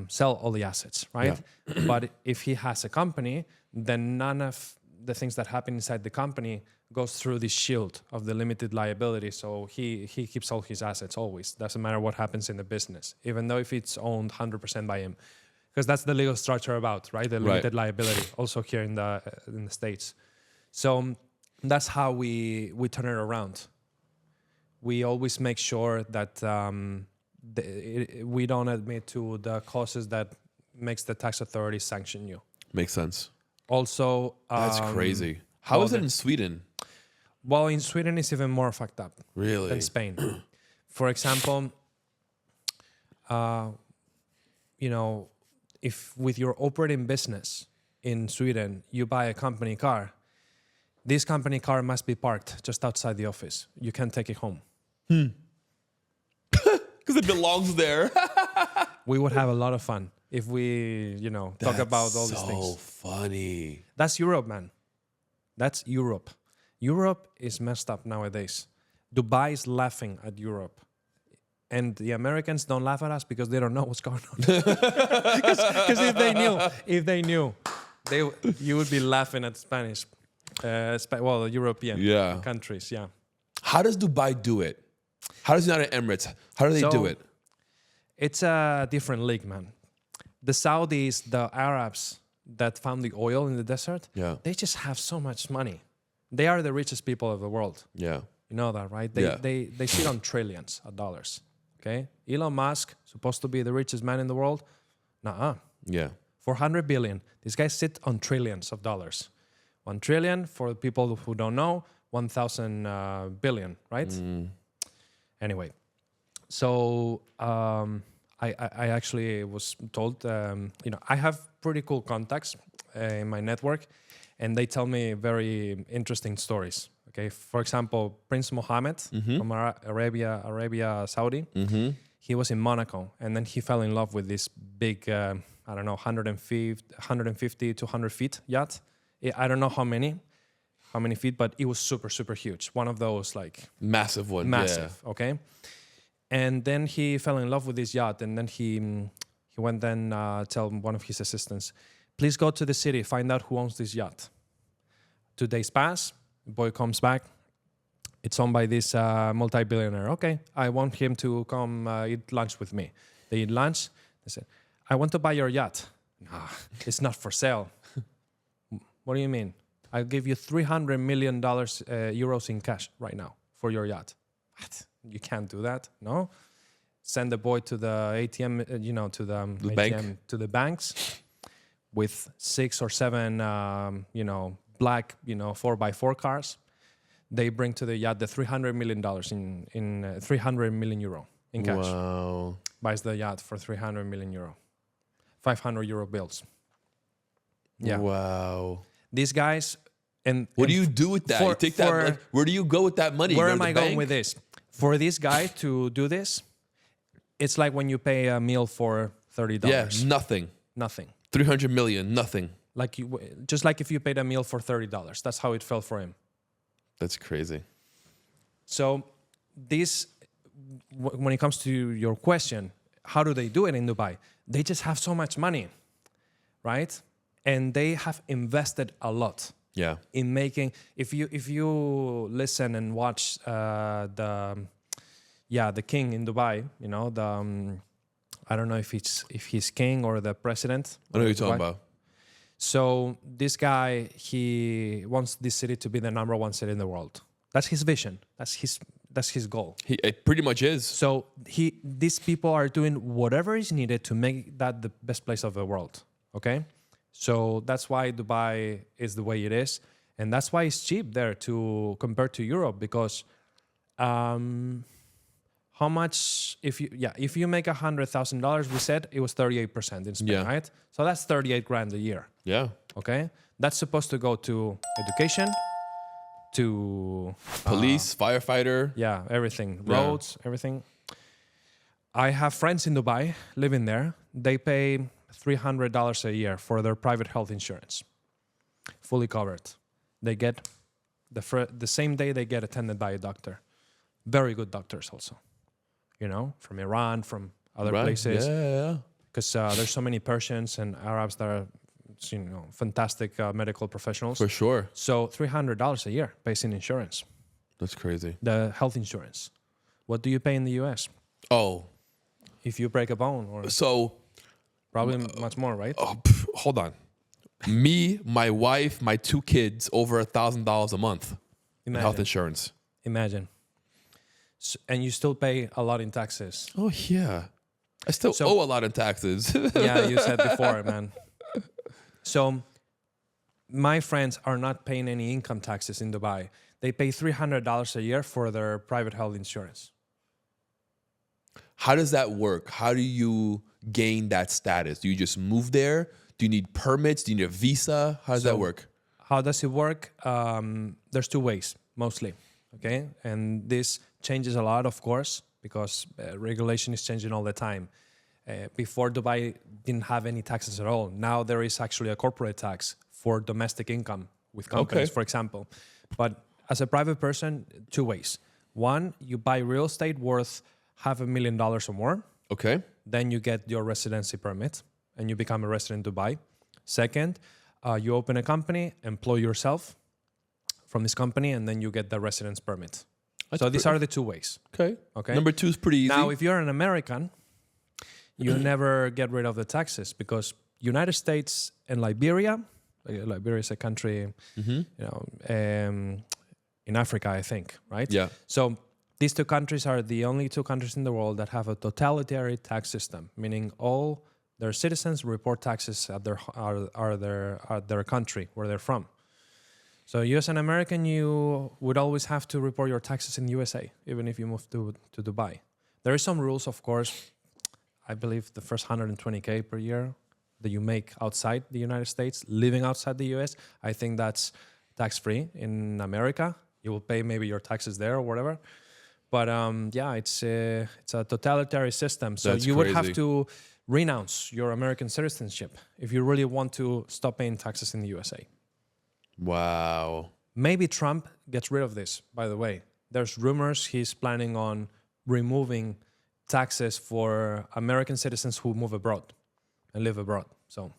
[SPEAKER 1] sell all the assets, right?
[SPEAKER 2] Yeah.
[SPEAKER 1] But if he has a company, then none of the things that happen inside the company goes through the shield of the limited liability. So he keeps all his assets always. Doesn't matter what happens in the business, even though if it's owned 100% by him, because that's the legal structure about, right? The limited liability, also here in the States. So that's how we turn it around. We always make sure that we don't admit to the causes that makes the tax authority sanction you.
[SPEAKER 2] Makes sense.
[SPEAKER 1] Also,
[SPEAKER 2] That's crazy. How is it in Sweden?
[SPEAKER 1] Well, in Sweden, it's even more fucked up
[SPEAKER 2] Really?
[SPEAKER 1] than Spain. For example, you know, if with your operating business in Sweden, you buy a company car, this company car must be parked just outside the office. You can't take it home.
[SPEAKER 2] Because it belongs there.
[SPEAKER 1] We would have a lot of fun if we, you know, talk about all these things.
[SPEAKER 2] So funny.
[SPEAKER 1] That's Europe, man. That's Europe. Europe is messed up nowadays. Dubai is laughing at Europe. And the Americans don't laugh at us because they don't know what's going on. Because if they knew, you would be laughing at Spanish, the European countries, yeah.
[SPEAKER 2] How does Dubai do it? How does United Emirates, how do they do it?
[SPEAKER 1] It's a different league, man. The Saudis, the Arabs that found the oil in the desert, they just have so much money. They are the richest people of the world.
[SPEAKER 2] Yeah.
[SPEAKER 1] You know that, right? They sit on trillions of dollars. Okay? Elon Musk, supposed to be the richest man in the world. Nuh-uh.
[SPEAKER 2] Yeah.
[SPEAKER 1] 400 billion. These guys sit on trillions of dollars. 1 trillion, for people who don't know, 1,000 billion, right? Anyway, so I actually was told, you know, I have pretty cool contacts in my network, and they tell me very interesting stories. Okay, for example, Prince Mohammed from Arabia Saudi, he was in Monaco, and then he fell in love with this big, I don't know, 150 to 100 feet yacht. I don't know how many feet, but it was super, super huge. One of those like
[SPEAKER 2] massive ones.
[SPEAKER 1] Massive, okay. And then he fell in love with this yacht, and then he went then tell one of his assistants, please go to the city, find out who owns this yacht. 2 days pass, the boy comes back. It's owned by this multi-billionaire. Okay, I want him to come eat lunch with me. They eat lunch. They said, I want to buy your yacht. Nah, it's not for sale. What do you mean? I'll give you $300 million euros in cash right now for your yacht. What? You can't do that, no? Send the boy to the ATM, to the ATM,
[SPEAKER 2] bank?
[SPEAKER 1] To the banks with 6 or 7, black, 4x4 cars. They bring to the yacht the $300 million in 300 million euro in cash.
[SPEAKER 2] Wow.
[SPEAKER 1] Buys the yacht for 300 million euro. 500 euro bills. Yeah.
[SPEAKER 2] Wow.
[SPEAKER 1] These guys, and
[SPEAKER 2] what do you do with that? You take that. Where do you go with that money?
[SPEAKER 1] Where am I going with this? For this guy to do this, it's like when you pay a meal for $30.
[SPEAKER 2] Yeah, nothing. 300 million, nothing.
[SPEAKER 1] Just like if you paid a meal for $30. That's how it felt for him.
[SPEAKER 2] That's crazy.
[SPEAKER 1] So this, when it comes to your question, how do they do it in Dubai? They just have so much money, right? And they have invested a lot.
[SPEAKER 2] Yeah.
[SPEAKER 1] In making, if you listen and watch the king in Dubai, I don't know if he's king or the president.
[SPEAKER 2] I know what you're talking about.
[SPEAKER 1] So this guy, he wants this city to be the #1 city in the world. That's his vision. That's his goal.
[SPEAKER 2] It pretty much is.
[SPEAKER 1] So these people are doing whatever is needed to make that the best place of the world. Okay. So that's why Dubai is the way it is, and that's why it's cheap there compared to Europe. Because how much if you make $100,000, we said it was 38% in Spain, right? So that's 38 grand a year.
[SPEAKER 2] Yeah.
[SPEAKER 1] Okay, that's supposed to go to education, to
[SPEAKER 2] police, firefighter.
[SPEAKER 1] Yeah, everything, roads, everything. I have friends in Dubai living there. They pay $300 a year for their private health insurance, fully covered. they get the same day they get attended by a doctor. Very good doctors also, from Iran, from other places.
[SPEAKER 2] Yeah.
[SPEAKER 1] Because there's so many Persians and Arabs that are, fantastic medical professionals.
[SPEAKER 2] For sure.
[SPEAKER 1] So $300 a year pays in insurance,
[SPEAKER 2] That's crazy.
[SPEAKER 1] the health insurance. What do you pay in the US
[SPEAKER 2] Oh,
[SPEAKER 1] if you break a bone? Or
[SPEAKER 2] so
[SPEAKER 1] probably much more, right?
[SPEAKER 2] hold on. Me, my wife, my 2 kids, over $1,000 a month in health insurance.
[SPEAKER 1] Imagine. And you still pay a lot in taxes.
[SPEAKER 2] Oh, yeah. I still owe a lot in taxes.
[SPEAKER 1] Yeah, you said before, man. So my friends are not paying any income taxes in Dubai. They pay $300 a year for their private health insurance.
[SPEAKER 2] How does that work? How do you gain that status? Do you just move there? Do you need permits? Do you need a visa? How does that work?
[SPEAKER 1] How does it work? There's 2 ways, mostly. Okay, and this changes a lot, of course, because regulation is changing all the time. Before, Dubai didn't have any taxes at all. Now there is actually a corporate tax for domestic income with companies, for example. But as a private person, 2 ways. One, you buy real estate worth $500,000 or more.
[SPEAKER 2] Okay.
[SPEAKER 1] Then you get your residency permit and you become a resident in Dubai. Second, you open a company, employ yourself from this company, and then you get the residence permit. So these are the 2 ways.
[SPEAKER 2] Okay.
[SPEAKER 1] Okay.
[SPEAKER 2] Number 2 is pretty easy.
[SPEAKER 1] Now, if you're an American, you never get rid of the taxes because United States and Liberia is a country, in Africa, I think, right?
[SPEAKER 2] Yeah.
[SPEAKER 1] So these 2 countries are the only 2 countries in the world that have a totalitarian tax system, meaning all their citizens report taxes at their country where they're from. So you as an American, you would always have to report your taxes in USA, even if you move to Dubai. There are some rules, of course. I believe the first 120K per year that you make outside the United States, living outside the US, I think that's tax-free in America. You will pay maybe your taxes there or whatever. But it's a totalitarian system. So
[SPEAKER 2] That's
[SPEAKER 1] you would have
[SPEAKER 2] crazy.
[SPEAKER 1] to renounce your American citizenship if you really want to stop paying taxes in the USA.
[SPEAKER 2] Wow.
[SPEAKER 1] Maybe Trump gets rid of this, by the way. There's rumors he's planning on removing taxes for American citizens who move abroad and live abroad. So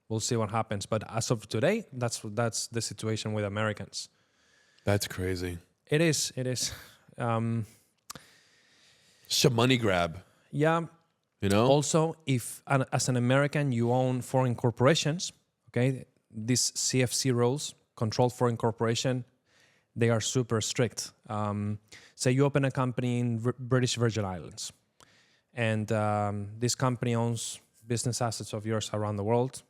[SPEAKER 1] we'll see what happens. But as of today, that's the situation with Americans.
[SPEAKER 2] That's crazy.
[SPEAKER 1] It is.
[SPEAKER 2] It's a money grab.
[SPEAKER 1] Yeah. Also, if as an American you own foreign corporations, okay, these CFC rules, controlled foreign corporation, they are super strict. Say you open a company in British Virgin Islands, and this company owns business assets of yours around the world,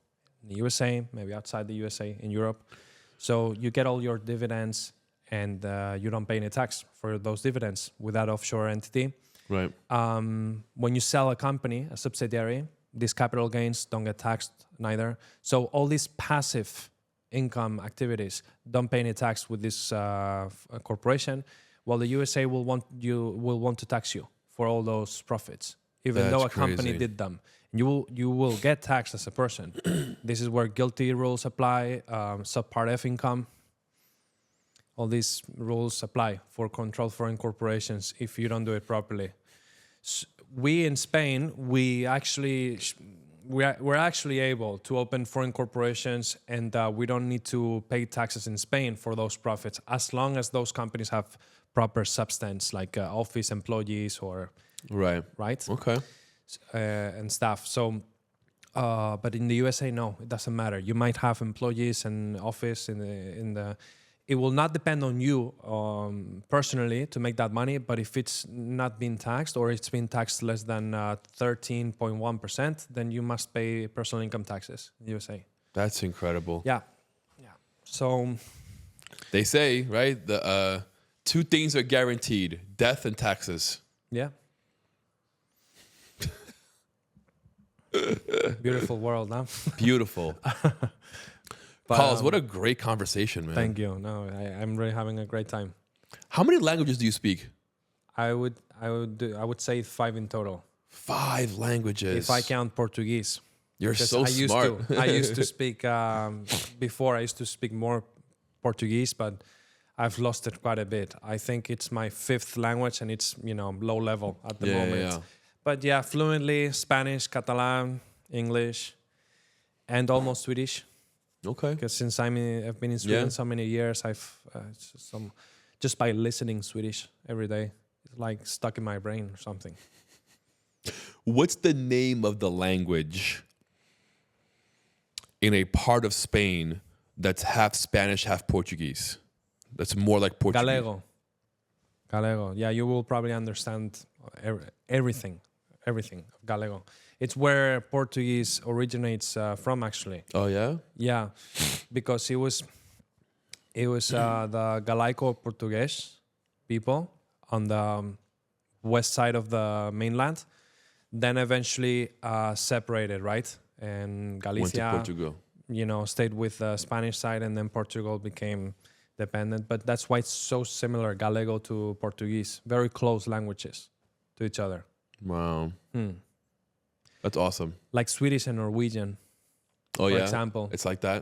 [SPEAKER 1] in the USA, maybe outside the USA, in Europe. So you get all your dividends, and you don't pay any tax for those dividends with that offshore entity.
[SPEAKER 2] Right.
[SPEAKER 1] When you sell a company, a subsidiary, these capital gains don't get taxed neither. So all these passive income activities don't pay any tax with this corporation, while the USA will want to tax you for all those profits, even though a company did them. You will get taxed as a person. This is where guilty rules apply, subpart F income. All these rules apply for controlled foreign corporations if you don't do it properly. We in Spain, we're actually able to open foreign corporations, and we don't need to pay taxes in Spain for those profits, as long as those companies have proper substance, like office employees or right.
[SPEAKER 2] Okay.
[SPEAKER 1] And stuff. So, but in the USA, no, it doesn't matter. You might have employees and office in the. It will not depend on you personally to make that money, but if it's not being taxed or it's been taxed less than 13.1%, then you must pay personal income taxes in the USA.
[SPEAKER 2] That's incredible.
[SPEAKER 1] Yeah. So
[SPEAKER 2] they say, right, the 2 things are guaranteed: death and taxes.
[SPEAKER 1] Yeah. Beautiful world, huh?
[SPEAKER 2] Beautiful. Carlos, what a great conversation, man.
[SPEAKER 1] Thank you. No, I'm really having a great time.
[SPEAKER 2] How many languages do you speak?
[SPEAKER 1] I would say 5 in total.
[SPEAKER 2] 5 languages.
[SPEAKER 1] If I count Portuguese.
[SPEAKER 2] You're so smart.
[SPEAKER 1] I used to speak before. I used to speak more Portuguese, but I've lost it quite a bit. I think it's my 5th language, and it's low level at the moment.
[SPEAKER 2] Yeah.
[SPEAKER 1] But yeah, fluently Spanish, Catalan, English, and almost Swedish.
[SPEAKER 2] Okay.
[SPEAKER 1] Because since I've been in Sweden so many years, I've just by listening Swedish every day, it's like stuck in my brain or something.
[SPEAKER 2] What's the name of the language in a part of Spain that's half Spanish, half Portuguese? That's more like Portuguese.
[SPEAKER 1] Gallego. Yeah, you will probably understand everything. Gallego. It's where Portuguese originates from, actually.
[SPEAKER 2] Oh yeah.
[SPEAKER 1] Yeah, because it was the Galaico-Portuguese people on the west side of the mainland. Then eventually separated, right? And Galicia,
[SPEAKER 2] Went to Portugal.
[SPEAKER 1] Stayed with the Spanish side, and then Portugal became dependent. But that's why it's so similar, Gallego to Portuguese. Very close languages to each other.
[SPEAKER 2] Wow. That's awesome.
[SPEAKER 1] Like Swedish and Norwegian,
[SPEAKER 2] Oh
[SPEAKER 1] for
[SPEAKER 2] yeah.
[SPEAKER 1] example.
[SPEAKER 2] It's like that.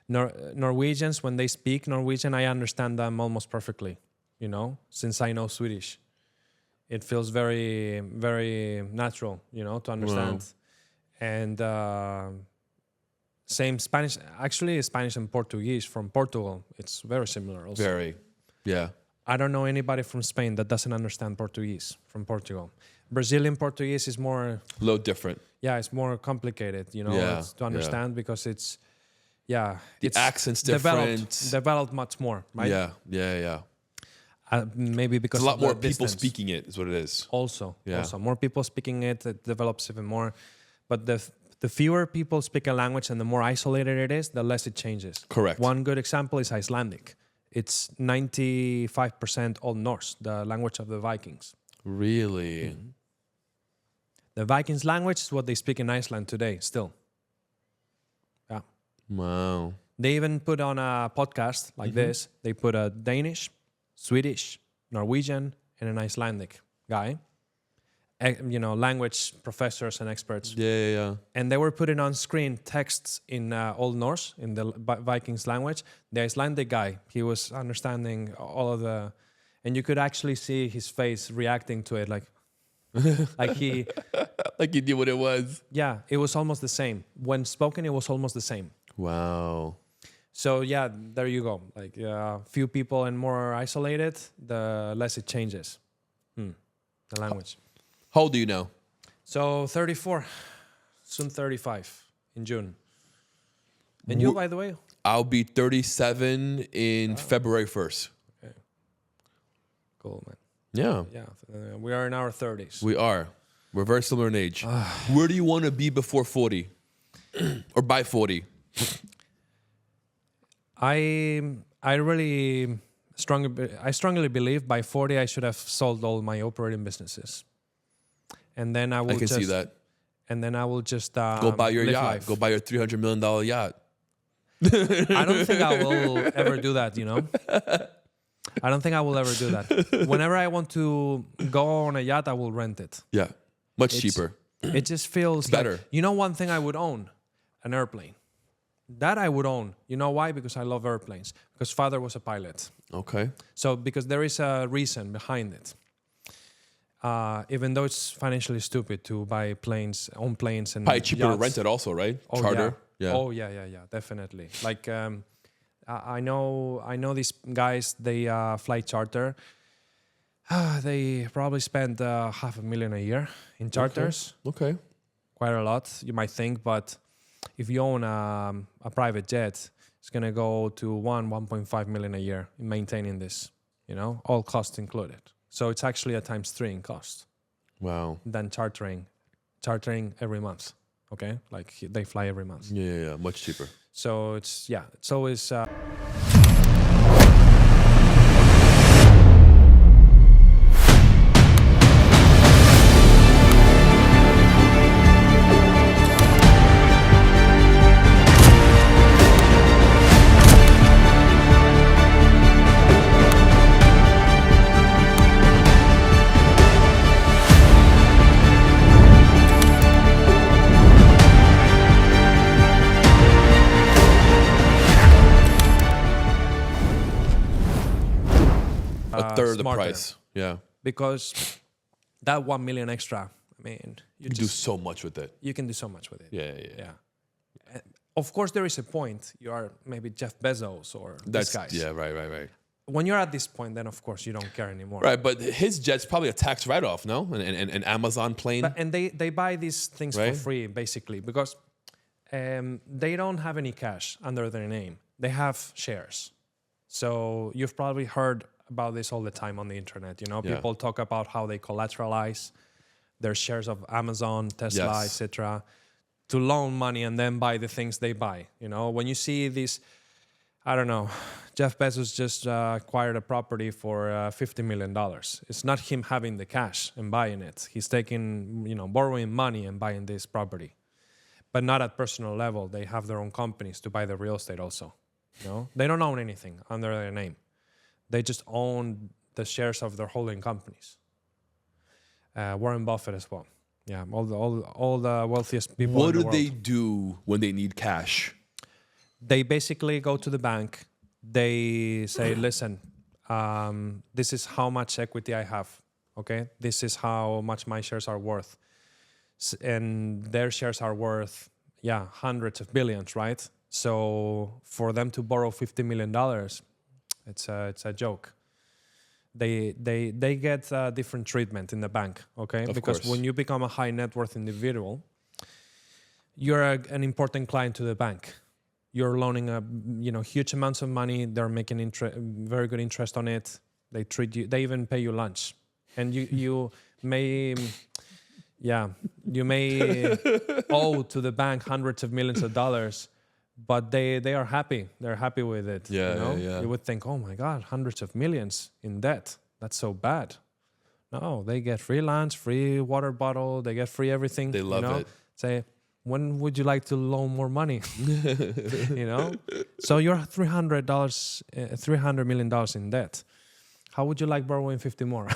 [SPEAKER 1] Norwegians, when they speak Norwegian, I understand them almost perfectly, since I know Swedish. It feels very, very natural, to understand.
[SPEAKER 2] Wow.
[SPEAKER 1] And same Spanish, actually Spanish and Portuguese from Portugal, it's very similar also.
[SPEAKER 2] Very. Yeah.
[SPEAKER 1] I don't know anybody from Spain that doesn't understand Portuguese from Portugal. Brazilian Portuguese is more...
[SPEAKER 2] A little different.
[SPEAKER 1] Yeah, it's more complicated,
[SPEAKER 2] Yeah,
[SPEAKER 1] to understand because it's... Yeah.
[SPEAKER 2] The
[SPEAKER 1] it's
[SPEAKER 2] accent's different.
[SPEAKER 1] Developed much more, right?
[SPEAKER 2] Yeah.
[SPEAKER 1] Maybe because
[SPEAKER 2] It's a lot
[SPEAKER 1] of the
[SPEAKER 2] more people
[SPEAKER 1] distance.
[SPEAKER 2] speaking it is what it is.
[SPEAKER 1] Also,
[SPEAKER 2] Yeah.
[SPEAKER 1] more people speaking it, it develops even more. But the fewer people speak a language and the more isolated it is, the less it changes.
[SPEAKER 2] Correct.
[SPEAKER 1] One good example is Icelandic. It's 95% Old Norse, the language of the Vikings.
[SPEAKER 2] Really?
[SPEAKER 1] The Vikings language is what they speak in Iceland today, still. Yeah.
[SPEAKER 2] Wow.
[SPEAKER 1] They even put on a podcast like this. They put a Danish, Swedish, Norwegian, and an Icelandic guy. Language professors and experts.
[SPEAKER 2] Yeah.
[SPEAKER 1] And they were putting on screen texts in Old Norse, in the Vikings language. The Icelandic guy, he was understanding all of the... And you could actually see his face reacting to it, like he...
[SPEAKER 2] Like you knew what it was.
[SPEAKER 1] Yeah, it was almost the same. When spoken, it was almost the same.
[SPEAKER 2] Wow.
[SPEAKER 1] So yeah, there you go. Like few people and more isolated, the less it changes. The language.
[SPEAKER 2] How old are you now?
[SPEAKER 1] So 34, soon 35 in June. And you, by the way?
[SPEAKER 2] I'll be 37 in February 1st.
[SPEAKER 1] Okay. Cool, man.
[SPEAKER 2] Yeah.
[SPEAKER 1] Yeah, we are in our 30s.
[SPEAKER 2] We are. We're very similar in age. Where do you want to be before 40? Or by 40?
[SPEAKER 1] I strongly believe by 40 I should have sold all my operating businesses. And then I can
[SPEAKER 2] see that.
[SPEAKER 1] And then I will just
[SPEAKER 2] go buy your
[SPEAKER 1] live
[SPEAKER 2] yacht.
[SPEAKER 1] life.
[SPEAKER 2] Go buy your $300 million yacht.
[SPEAKER 1] I don't think I will ever do that, I don't think I will ever do that. Whenever I want to go on a yacht, I will rent it.
[SPEAKER 2] Yeah. Much cheaper.
[SPEAKER 1] It just feels
[SPEAKER 2] better.
[SPEAKER 1] Like, one thing I would own? An airplane. That I would own. You know why? Because I love airplanes. Because father was a pilot.
[SPEAKER 2] Okay.
[SPEAKER 1] So because there is a reason behind it. Even though it's financially stupid to buy own planes and
[SPEAKER 2] probably cheaper
[SPEAKER 1] yachts.
[SPEAKER 2] to rent it also, right?
[SPEAKER 1] Oh,
[SPEAKER 2] Charter.
[SPEAKER 1] Yeah. Oh yeah, definitely. Like I know these guys. They fly charter. They probably spend $500,000 a year in charters.
[SPEAKER 2] Okay.
[SPEAKER 1] Quite a lot, you might think, but if you own a private jet, it's gonna go to 1.5 million a year in maintaining this. All costs included. So it's actually a times 3 in cost.
[SPEAKER 2] Wow.
[SPEAKER 1] Than chartering every month. Okay, like they fly every month.
[SPEAKER 2] Yeah, much cheaper.
[SPEAKER 1] So it's always.
[SPEAKER 2] third of the
[SPEAKER 1] smarter.
[SPEAKER 2] price. Yeah.
[SPEAKER 1] Because that 1 million extra, I mean,
[SPEAKER 2] You can do so much with it.
[SPEAKER 1] you can do so much with it.
[SPEAKER 2] Yeah.
[SPEAKER 1] Of course, there is a point. You are maybe Jeff Bezos or these guys.
[SPEAKER 2] Yeah, right.
[SPEAKER 1] When you're at this point, then of course you don't care anymore.
[SPEAKER 2] Right, but his jet's probably a tax write-off, no? An Amazon plane.
[SPEAKER 1] And they buy these things
[SPEAKER 2] Right?
[SPEAKER 1] for free, basically, because they don't have any cash under their name. They have shares. So you've probably heard about this all the time on the internet. You know,
[SPEAKER 2] Yeah.
[SPEAKER 1] people talk about how they collateralize their shares of Amazon, Tesla,
[SPEAKER 2] Yes.
[SPEAKER 1] etc., to loan money and then buy the things they buy. You know, when you see these, I don't know, Jeff Bezos just acquired a property for $50 million. It's not him having the cash and buying it. He's taking, borrowing money and buying this property. But not at personal level. They have their own companies to buy the real estate also. You know, they don't own anything under their name. They just own the shares of their holding companies. Warren Buffett as well. Yeah, all the wealthiest people.
[SPEAKER 2] What
[SPEAKER 1] in the
[SPEAKER 2] do
[SPEAKER 1] world.
[SPEAKER 2] they do when they need cash?
[SPEAKER 1] They basically go to the bank. They say, listen, this is how much equity I have. Okay, this is how much my shares are worth. And their shares are worth, hundreds of billions, right? So for them to borrow $50 million, it's a joke. They get different treatment in the bank, okay? Because
[SPEAKER 2] course.
[SPEAKER 1] when you become a high net worth individual, you're an important client to the bank. You're loaning huge amounts of money. They're making very good interest on it. They treat you. They even pay you lunch, and you may. Yeah, you may owe to the bank hundreds of millions of dollars, but they are happy. They're happy with it.
[SPEAKER 2] Yeah.
[SPEAKER 1] You would think, oh my God, hundreds of millions in debt. That's so bad. No, they get free lunch, free water bottle. They get free everything.
[SPEAKER 2] They love it.
[SPEAKER 1] Say, when would you like to loan more money? So you're $300 million in debt. How would you like borrowing 50 more?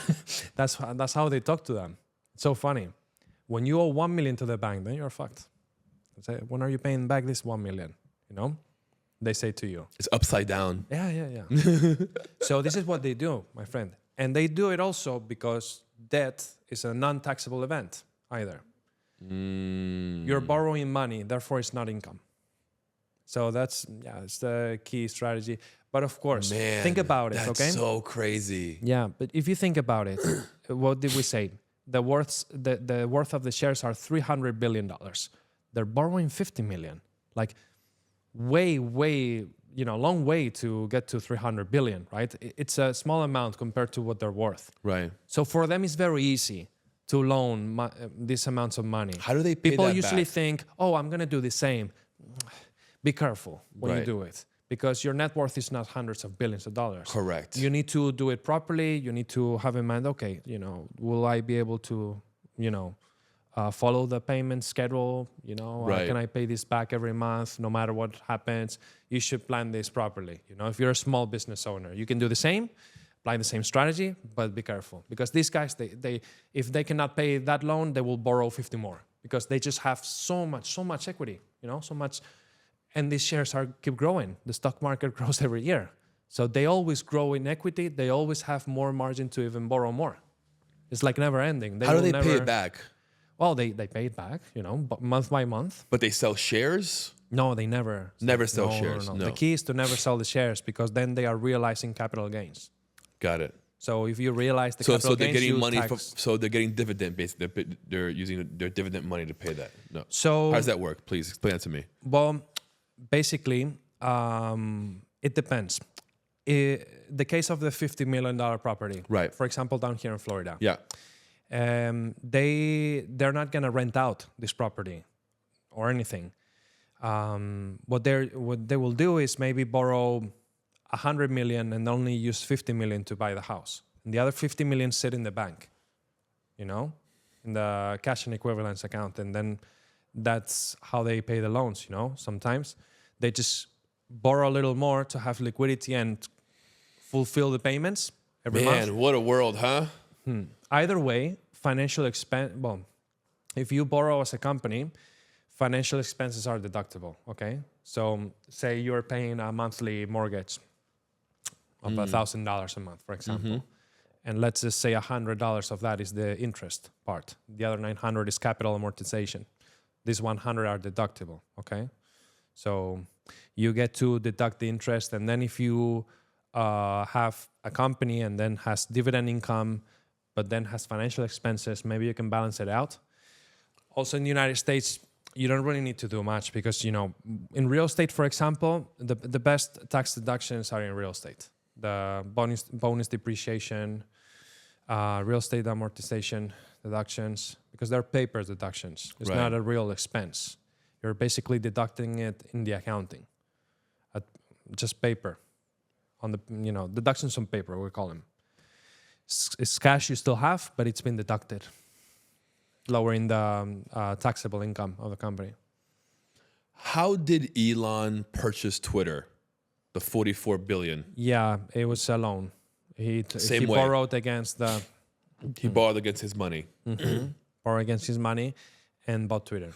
[SPEAKER 1] That's how they talk to them. It's so funny. When you owe 1 million to the bank, then you're fucked. They say, when are you paying back this 1 million? They say to you.
[SPEAKER 2] It's upside down.
[SPEAKER 1] Yeah. So this is what they do, my friend. And they do it also because debt is a non-taxable event either. You're borrowing money, therefore it's not income. So it's the key strategy. But of course, think about it,
[SPEAKER 2] that's
[SPEAKER 1] okay?
[SPEAKER 2] so crazy.
[SPEAKER 1] Yeah, but if you think about it, what did we say? The worth of the shares are $300 billion. They're borrowing 50 million. Like way, long way to get to 300 billion, right? It's a small amount compared to what they're worth.
[SPEAKER 2] Right.
[SPEAKER 1] So for them, it's very easy to loan these amounts of money.
[SPEAKER 2] How do they pay
[SPEAKER 1] People
[SPEAKER 2] that
[SPEAKER 1] usually
[SPEAKER 2] back?
[SPEAKER 1] think, oh, I'm going to do the same. Be careful when you
[SPEAKER 2] Right.
[SPEAKER 1] do it, because your net worth is not hundreds of billions of dollars.
[SPEAKER 2] Correct.
[SPEAKER 1] You need to do it properly. You need to have in mind, okay, will I be able to, follow the payment schedule?
[SPEAKER 2] Right.
[SPEAKER 1] Can I pay this back every month no matter what happens? You should plan this properly. If you're a small business owner, you can do the same, apply the same strategy, but be careful, because these guys, they if they cannot pay that loan, they will borrow 50 more because they just have so much equity, so much. And these shares keep growing. The stock market grows every year. So they always grow in equity. They always have more margin to even borrow more. It's like never ending.
[SPEAKER 2] How do they pay it back?
[SPEAKER 1] Well, they pay it back, month by month.
[SPEAKER 2] But they sell shares?
[SPEAKER 1] No, they never.
[SPEAKER 2] Never sell
[SPEAKER 1] No.
[SPEAKER 2] shares, no.
[SPEAKER 1] The key is to never sell the shares, because then they are realizing capital gains.
[SPEAKER 2] Got it.
[SPEAKER 1] So if you realize the
[SPEAKER 2] So
[SPEAKER 1] capital
[SPEAKER 2] they're
[SPEAKER 1] gains,
[SPEAKER 2] getting
[SPEAKER 1] you
[SPEAKER 2] money
[SPEAKER 1] tax.
[SPEAKER 2] so they're getting dividend basically. They're using their dividend money to pay that. No.
[SPEAKER 1] So
[SPEAKER 2] how does that work? Please explain that to me.
[SPEAKER 1] Well, basically, it depends. The case of the $50 million property,
[SPEAKER 2] Right.
[SPEAKER 1] For example, down here in Florida,
[SPEAKER 2] Yeah.
[SPEAKER 1] they're not gonna rent out this property or anything. What they will do is maybe borrow 100 million and only use 50 million to buy the house, and the other 50 million sit in the bank, in the cash and equivalence account, and then that's how they pay the loans. Sometimes they just borrow a little more to have liquidity and fulfill the payments every month.
[SPEAKER 2] Man, what a world, huh?
[SPEAKER 1] Either way, financial expense. Well, if you borrow as a company, financial expenses are deductible. Okay, so say you're paying a monthly mortgage of $1,000 a month, for example. and let's just say $100 of that is the interest part. The other 900 is capital amortization. These 100 are deductible, okay? So you get to deduct the interest, and then if you have a company and then has dividend income, but then has financial expenses, maybe you can balance it out. Also in the United States, you don't really need to do much because, in real estate, for example, the best tax deductions are in real estate. The bonus depreciation, real estate amortization deductions, because they're paper deductions. It's not a real expense. You're basically deducting it in the accounting, just paper, on the deductions on paper, we call them. It's cash you still have, but it's been deducted, lowering the taxable income of the company.
[SPEAKER 2] How did Elon purchase Twitter, the $44 billion?
[SPEAKER 1] Yeah, it was a loan. He borrowed against the.
[SPEAKER 2] He borrowed against his money.
[SPEAKER 1] Borrowed against his money, and bought Twitter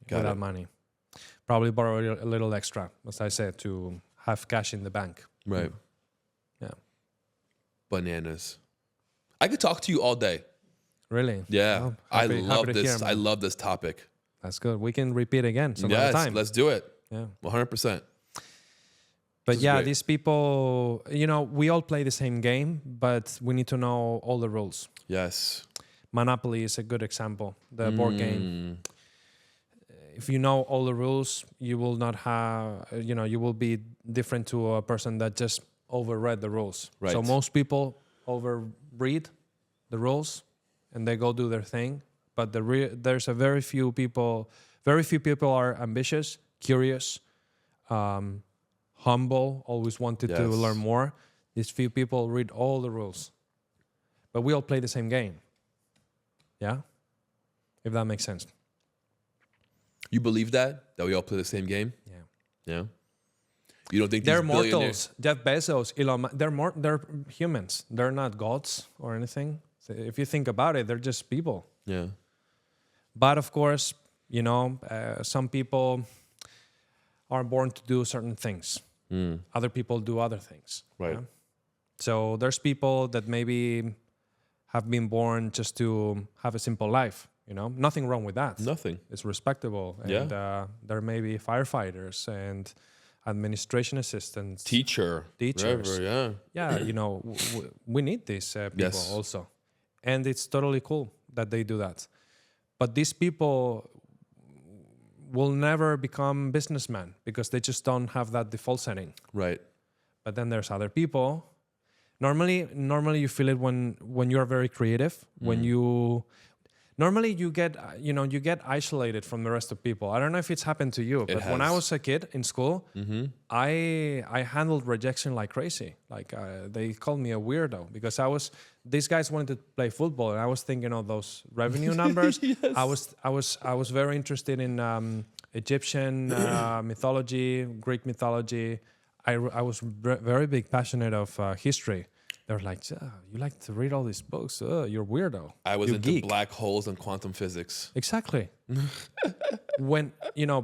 [SPEAKER 1] with that money. Probably borrowed a little extra, as I said, to have cash in the bank.
[SPEAKER 2] Right.
[SPEAKER 1] Yeah.
[SPEAKER 2] Bananas. I could talk to you all day.
[SPEAKER 1] Really?
[SPEAKER 2] Yeah.
[SPEAKER 1] Well,
[SPEAKER 2] I love this. I love this topic.
[SPEAKER 1] That's good. We can repeat again some other time.
[SPEAKER 2] Let's do it.
[SPEAKER 1] Yeah.
[SPEAKER 2] 100%.
[SPEAKER 1] But yeah, these people, we all play the same game, but we need to know all the rules.
[SPEAKER 2] Yes.
[SPEAKER 1] Monopoly is a good example, the board game. If you know all the rules, you will not have, you will be different to a person that just overread the rules.
[SPEAKER 2] Right.
[SPEAKER 1] So most people overread the rules and they go do their thing. But there's very few people are ambitious, curious, humble, always wanted to learn more. These few people read all the rules. But we all play the same game. Yeah? If that makes sense.
[SPEAKER 2] You believe that we all play the same game?
[SPEAKER 1] Yeah.
[SPEAKER 2] Yeah. You don't think
[SPEAKER 1] they're
[SPEAKER 2] these
[SPEAKER 1] mortals? Jeff Bezos, Elon, they're humans. They're not gods or anything. So if you think about it, they're just people.
[SPEAKER 2] Yeah.
[SPEAKER 1] But of course, some people are born to do certain things. Other people do other things.
[SPEAKER 2] Right.
[SPEAKER 1] Yeah? So there's people that maybe have been born just to have a simple life. Nothing wrong with that.
[SPEAKER 2] Nothing.
[SPEAKER 1] It's respectable. And there may be firefighters and administration assistants.
[SPEAKER 2] Teachers.
[SPEAKER 1] Whatever, yeah. We need these people also. And it's totally cool that they do that. But these people will never become businessmen because they just don't have that default setting.
[SPEAKER 2] Right.
[SPEAKER 1] But then there's other people. Normally you feel it when you're very creative, when you get isolated from the rest of people. I don't know if it's happened to you, but when I was a kid in school, I handled rejection like crazy. Like they called me a weirdo because these guys wanted to play football, and I was thinking of those revenue numbers. I was very interested in Egyptian mythology, Greek mythology. I was very big passionate of history. They're like, you like to read all these books? You're a weirdo.
[SPEAKER 2] I was into
[SPEAKER 1] geek.
[SPEAKER 2] black holes and quantum physics.
[SPEAKER 1] Exactly. When,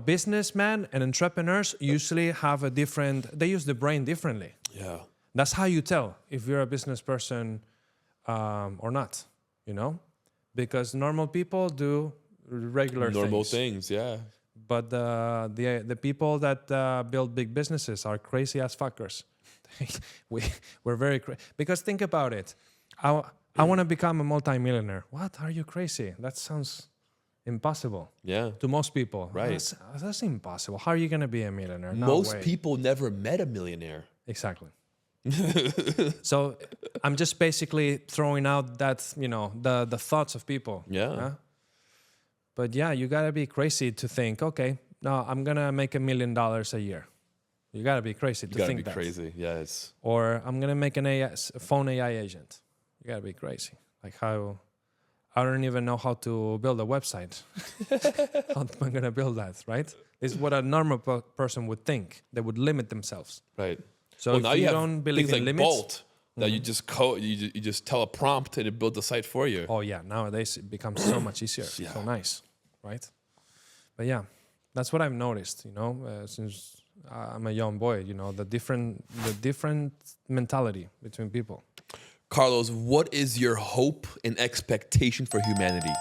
[SPEAKER 1] businessmen and entrepreneurs usually have they use the brain differently.
[SPEAKER 2] Yeah.
[SPEAKER 1] That's how you tell if you're a business person or not, because normal people do regular
[SPEAKER 2] normal things, yeah.
[SPEAKER 1] But the people that build big businesses are crazy as fuckers. We're very because think about it. I want to become a multimillionaire. What? Are you crazy? That sounds impossible.
[SPEAKER 2] Yeah.
[SPEAKER 1] To most people.
[SPEAKER 2] Right.
[SPEAKER 1] That's impossible. How are you going to be a millionaire? No
[SPEAKER 2] Most
[SPEAKER 1] way.
[SPEAKER 2] people never met a millionaire.
[SPEAKER 1] Exactly. So I'm just basically throwing out that, the thoughts of people.
[SPEAKER 2] Yeah.
[SPEAKER 1] Huh? But yeah, you got to be crazy to think, okay, no, I'm going to make $1 million a year. You got to be crazy to think that.
[SPEAKER 2] You got to be crazy, yes.
[SPEAKER 1] Or I'm going to make a phone AI agent. You got to be crazy. Like how, I don't even know how to build a website. How am I going to build that, right? This is what a normal person would think. They would limit themselves.
[SPEAKER 2] Right.
[SPEAKER 1] So if
[SPEAKER 2] now
[SPEAKER 1] you
[SPEAKER 2] have
[SPEAKER 1] don't believe
[SPEAKER 2] things
[SPEAKER 1] in
[SPEAKER 2] like
[SPEAKER 1] limits,
[SPEAKER 2] Bolt that you just code, you just tell a prompt and it builds the site for you.
[SPEAKER 1] Oh yeah, nowadays it becomes so much easier.
[SPEAKER 2] Yeah.
[SPEAKER 1] So nice, right? But yeah, that's what I've noticed. Since I'm a young boy, the different mentality between people.
[SPEAKER 2] Carlos, what is your hope and expectation for humanity?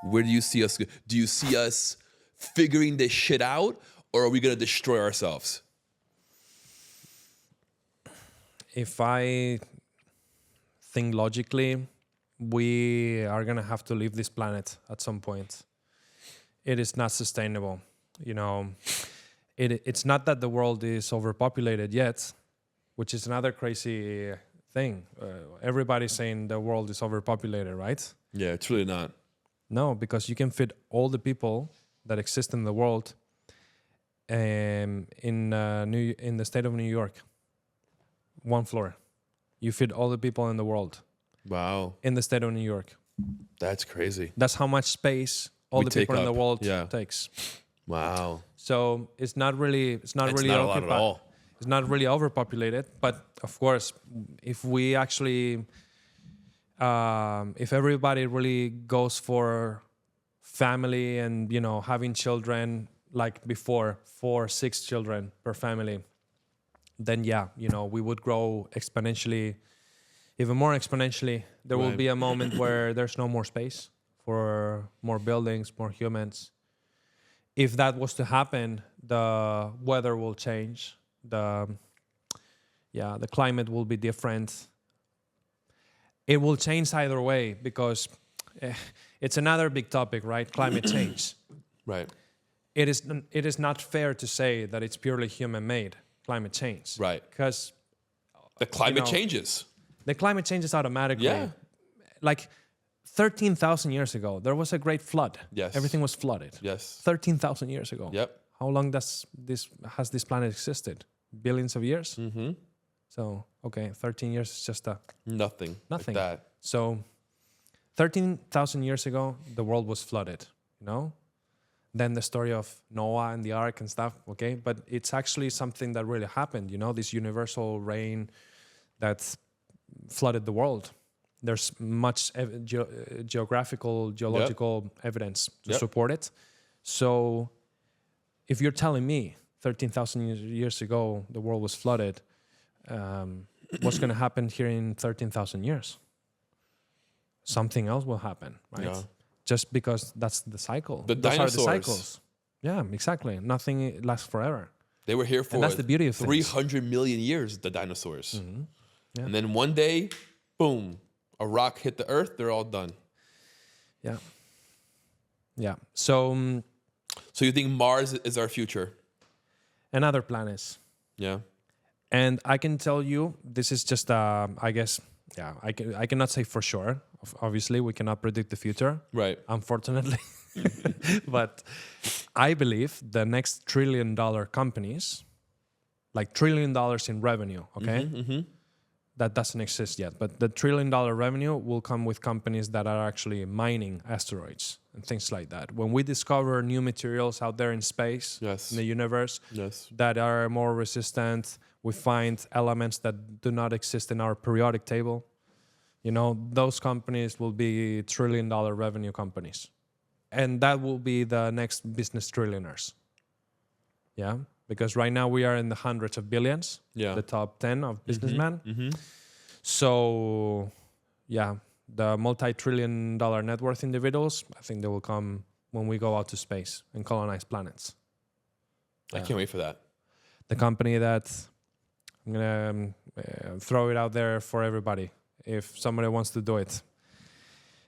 [SPEAKER 2] Where do you see us? Do you see us figuring this shit out, or are we going to destroy ourselves?
[SPEAKER 1] If I think logically, we are going to have to leave this planet at some point. It is not sustainable. You know, it's not that the world is overpopulated yet, which is another crazy thing. Everybody's saying the world is overpopulated, right?
[SPEAKER 2] Yeah, it's really not.
[SPEAKER 1] No, because you can fit all the people that exist in the world in the state of New York. One floor. You fit all the people in the world.
[SPEAKER 2] Wow.
[SPEAKER 1] In the state of New York.
[SPEAKER 2] That's crazy.
[SPEAKER 1] That's how much space all the people in the world takes.
[SPEAKER 2] Wow.
[SPEAKER 1] So it's not really
[SPEAKER 2] not a lot at all.
[SPEAKER 1] It's not really overpopulated, but of course, if we actually if everybody really goes for family and, you know, having children like before, 4-6 children per family, then yeah, you know, we would grow exponentially, even more exponentially. There will be a moment where there's no more space for more buildings, more humans. If that was to happen, the weather will change. The climate will be different. It will change either way because it's another big topic, right? Climate change.
[SPEAKER 2] Right.
[SPEAKER 1] It is not fair to say that it's purely human-made, climate change.
[SPEAKER 2] Right.
[SPEAKER 1] Because
[SPEAKER 2] the climate changes.
[SPEAKER 1] The climate changes automatically.
[SPEAKER 2] Yeah.
[SPEAKER 1] Like 13,000 years ago, there was a great flood.
[SPEAKER 2] Yes.
[SPEAKER 1] Everything was flooded.
[SPEAKER 2] Yes.
[SPEAKER 1] 13,000 years ago.
[SPEAKER 2] Yep.
[SPEAKER 1] How long has this planet existed? Billions of years?
[SPEAKER 2] Mm-hmm.
[SPEAKER 1] So, okay, 13 years is just
[SPEAKER 2] nothing.
[SPEAKER 1] Nothing.
[SPEAKER 2] Like that.
[SPEAKER 1] So, 13,000 years ago, the world was flooded, you know? Then the story of Noah and the ark and stuff, okay? But it's actually something that really happened, you know? This universal rain that flooded the world. There's much geological evidence to support it. So, if you're telling me 13,000 years ago the world was flooded, what's going to happen here in 13,000 years? Something else will happen, right?
[SPEAKER 2] Yeah.
[SPEAKER 1] Just because that's the cycle.
[SPEAKER 2] The
[SPEAKER 1] Those
[SPEAKER 2] dinosaurs.
[SPEAKER 1] are the cycles. Yeah, exactly. Nothing lasts forever.
[SPEAKER 2] They were here for
[SPEAKER 1] and that's the beauty of
[SPEAKER 2] 300 million years, the dinosaurs.
[SPEAKER 1] Mm-hmm. Yeah.
[SPEAKER 2] And then one day, boom, a rock hit the earth, they're all done.
[SPEAKER 1] Yeah. Yeah. So
[SPEAKER 2] you think Mars is our future?
[SPEAKER 1] And other planets.
[SPEAKER 2] Yeah.
[SPEAKER 1] And I can tell you, this is just, I guess, yeah, I cannot say for sure. Obviously, we cannot predict the future.
[SPEAKER 2] Right.
[SPEAKER 1] Unfortunately. But I believe the next $1 trillion companies, like $1 trillion in revenue, okay?
[SPEAKER 2] Mm-hmm.
[SPEAKER 1] That doesn't exist yet. But the $1 trillion revenue will come with companies that are actually mining asteroids and things like that. When we discover new materials out there in space, in the universe, that are more resistant, we find elements that do not exist in our periodic table. You know, those companies will be $1 trillion revenue companies. And that will be the next business trillionaires. Yeah? Because right now we are in the hundreds of billions, the top 10 of businessmen. Mm-hmm. So, yeah, the multi-trillion-dollar net worth individuals, I think they will come when we go out to space and colonize planets.
[SPEAKER 2] I can't wait for that.
[SPEAKER 1] The company that, I'm going to throw it out there for everybody, if somebody wants to do it.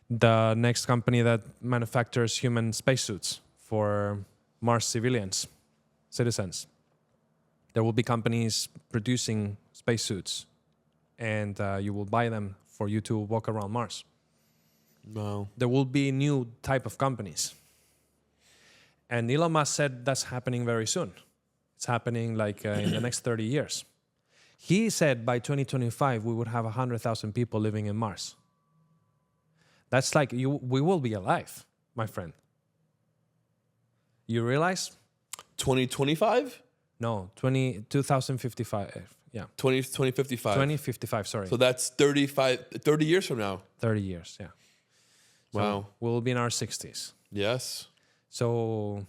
[SPEAKER 1] The next company that manufactures human spacesuits for Mars citizens. There will be companies producing spacesuits, and you will buy them for you to walk around Mars.
[SPEAKER 2] Wow.
[SPEAKER 1] There will be new type of companies. And Elon Musk said that's happening very soon. It's happening like in the next 30 years. He said by 2025 we would have 100,000 people living in Mars. That's like we will be alive, my friend. You realize?
[SPEAKER 2] 2025?
[SPEAKER 1] No, 2055. Yeah.
[SPEAKER 2] 2055.
[SPEAKER 1] 2055, sorry.
[SPEAKER 2] So that's 30 years from now.
[SPEAKER 1] 30 years, yeah. So
[SPEAKER 2] wow.
[SPEAKER 1] we'll be in our 60s.
[SPEAKER 2] Yes.
[SPEAKER 1] So,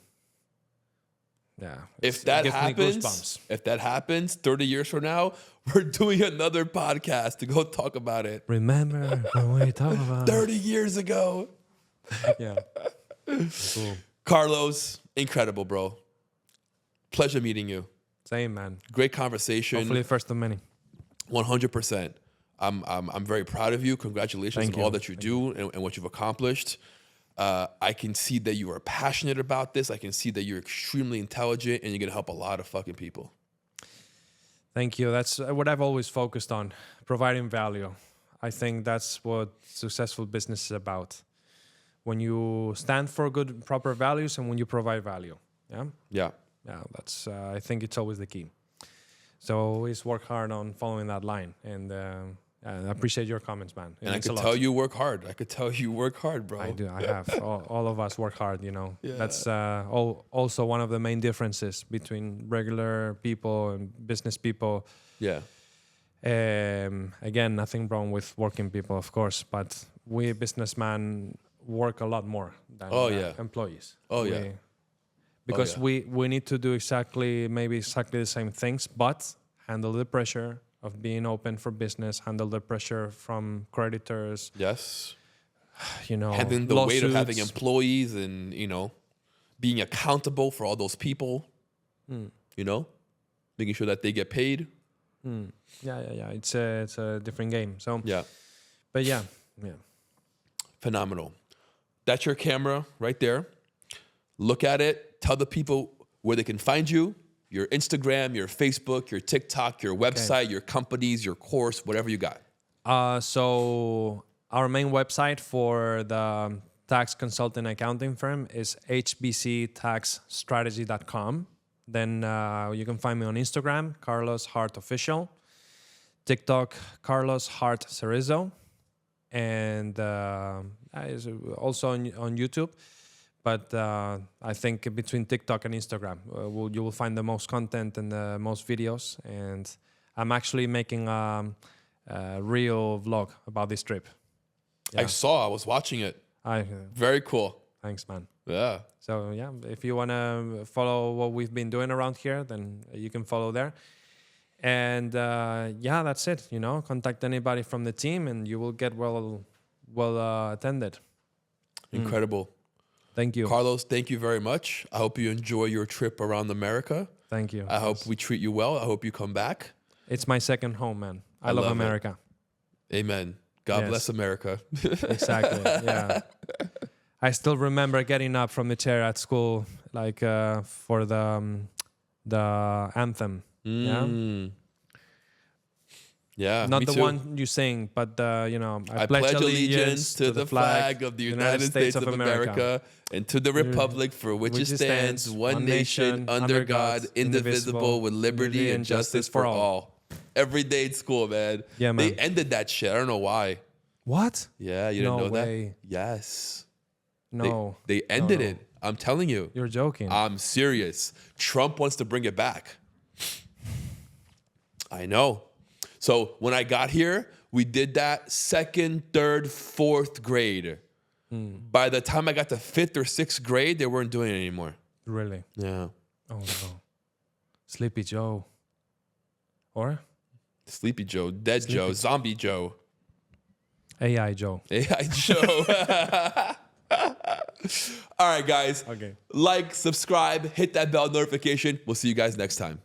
[SPEAKER 1] Yeah.
[SPEAKER 2] If that
[SPEAKER 1] gives me
[SPEAKER 2] happens,
[SPEAKER 1] goosebumps.
[SPEAKER 2] 30 years from now, we're doing another podcast to go talk about it.
[SPEAKER 1] Remember when we talk about
[SPEAKER 2] 30 years ago.
[SPEAKER 1] Yeah. Cool.
[SPEAKER 2] Carlos, incredible, bro. Pleasure meeting you.
[SPEAKER 1] Same, man.
[SPEAKER 2] Great conversation.
[SPEAKER 1] Hopefully first of many.
[SPEAKER 2] 100%. I'm very proud of you. Congratulations
[SPEAKER 1] Thank
[SPEAKER 2] on
[SPEAKER 1] you.
[SPEAKER 2] all that you do and what you've accomplished. I can see that you are passionate about this. I can see that you're extremely intelligent and you're going to help a lot of fucking people.
[SPEAKER 1] Thank you. That's what I've always focused on, providing value. I think that's what successful business is about. When you stand for good, proper values and when you provide value. Yeah?
[SPEAKER 2] Yeah.
[SPEAKER 1] Yeah, that's. I think it's always the key. So always work hard on following that line. And I appreciate your comments, man.
[SPEAKER 2] And I could tell you work hard. I could tell you work hard, bro.
[SPEAKER 1] I do. I have. All of us work hard, you know.
[SPEAKER 2] Yeah.
[SPEAKER 1] That's also one of the main differences between regular people and business people.
[SPEAKER 2] Yeah.
[SPEAKER 1] Again, nothing wrong with working people, of course, but we businessmen work a lot more than employees. Because we need to do exactly the same things, but handle the pressure of being open for business, handle the pressure from creditors.
[SPEAKER 2] Yes.
[SPEAKER 1] You know,
[SPEAKER 2] having the
[SPEAKER 1] lawsuits.
[SPEAKER 2] weight of having employees and, you know, being accountable for all those people, you know, making sure that they get paid.
[SPEAKER 1] Yeah. It's a different game. So
[SPEAKER 2] Yeah.
[SPEAKER 1] but yeah.
[SPEAKER 2] Phenomenal. That's your camera right there. Look at it. Tell the people where they can find you. Your Instagram, your Facebook, your TikTok, your website, your companies, your course, whatever you got.
[SPEAKER 1] So our main website for the tax consulting accounting firm is hbctaxstrategy.com. Then you can find me on Instagram, Carlos Hart Official, TikTok, Carlos Hart Cerezo, and also on YouTube. But I think between TikTok and Instagram, you will find the most content and the most videos. And I'm actually making a real vlog about this trip. Yeah.
[SPEAKER 2] I was watching it. Very cool.
[SPEAKER 1] Thanks, man.
[SPEAKER 2] Yeah.
[SPEAKER 1] So yeah, if you want to follow what we've been doing around here, then you can follow there. And that's it. You know, contact anybody from the team, and you will get well attended.
[SPEAKER 2] Incredible.
[SPEAKER 1] Thank you,
[SPEAKER 2] Carlos. Thank you very much. I hope you enjoy your trip around America.
[SPEAKER 1] Thank you.
[SPEAKER 2] I hope we treat you well. I hope you come back.
[SPEAKER 1] It's my second home, man. I love America.
[SPEAKER 2] Amen. God bless America.
[SPEAKER 1] Exactly. Yeah. I still remember getting up from the chair at school, like for the anthem.
[SPEAKER 2] Yeah.
[SPEAKER 1] Not
[SPEAKER 2] me
[SPEAKER 1] the
[SPEAKER 2] too.
[SPEAKER 1] one you sing, but I
[SPEAKER 2] pledge allegiance to the flag of the United States of America and to the republic for which it stands, one nation, under God, indivisible, with liberty and justice for all. Every day at school, man.
[SPEAKER 1] Yeah, man.
[SPEAKER 2] They ended that shit. I don't know why.
[SPEAKER 1] What?
[SPEAKER 2] Yeah, you didn't know
[SPEAKER 1] way.
[SPEAKER 2] that? Yes.
[SPEAKER 1] No.
[SPEAKER 2] They ended it. I'm telling you.
[SPEAKER 1] You're joking.
[SPEAKER 2] I'm serious. Trump wants to bring it back. I know. So when I got here, we did that 2nd, 3rd, 4th grade. By the time I got to 5th or 6th grade, they weren't doing it anymore.
[SPEAKER 1] Really?
[SPEAKER 2] Yeah.
[SPEAKER 1] Oh, no. Sleepy Joe. Or?
[SPEAKER 2] Sleepy Joe, Dead Joe, Zombie Joe.
[SPEAKER 1] AI Joe.
[SPEAKER 2] AI Joe. All right, guys.
[SPEAKER 1] Okay.
[SPEAKER 2] Like, subscribe, hit that bell notification. We'll see you guys next time.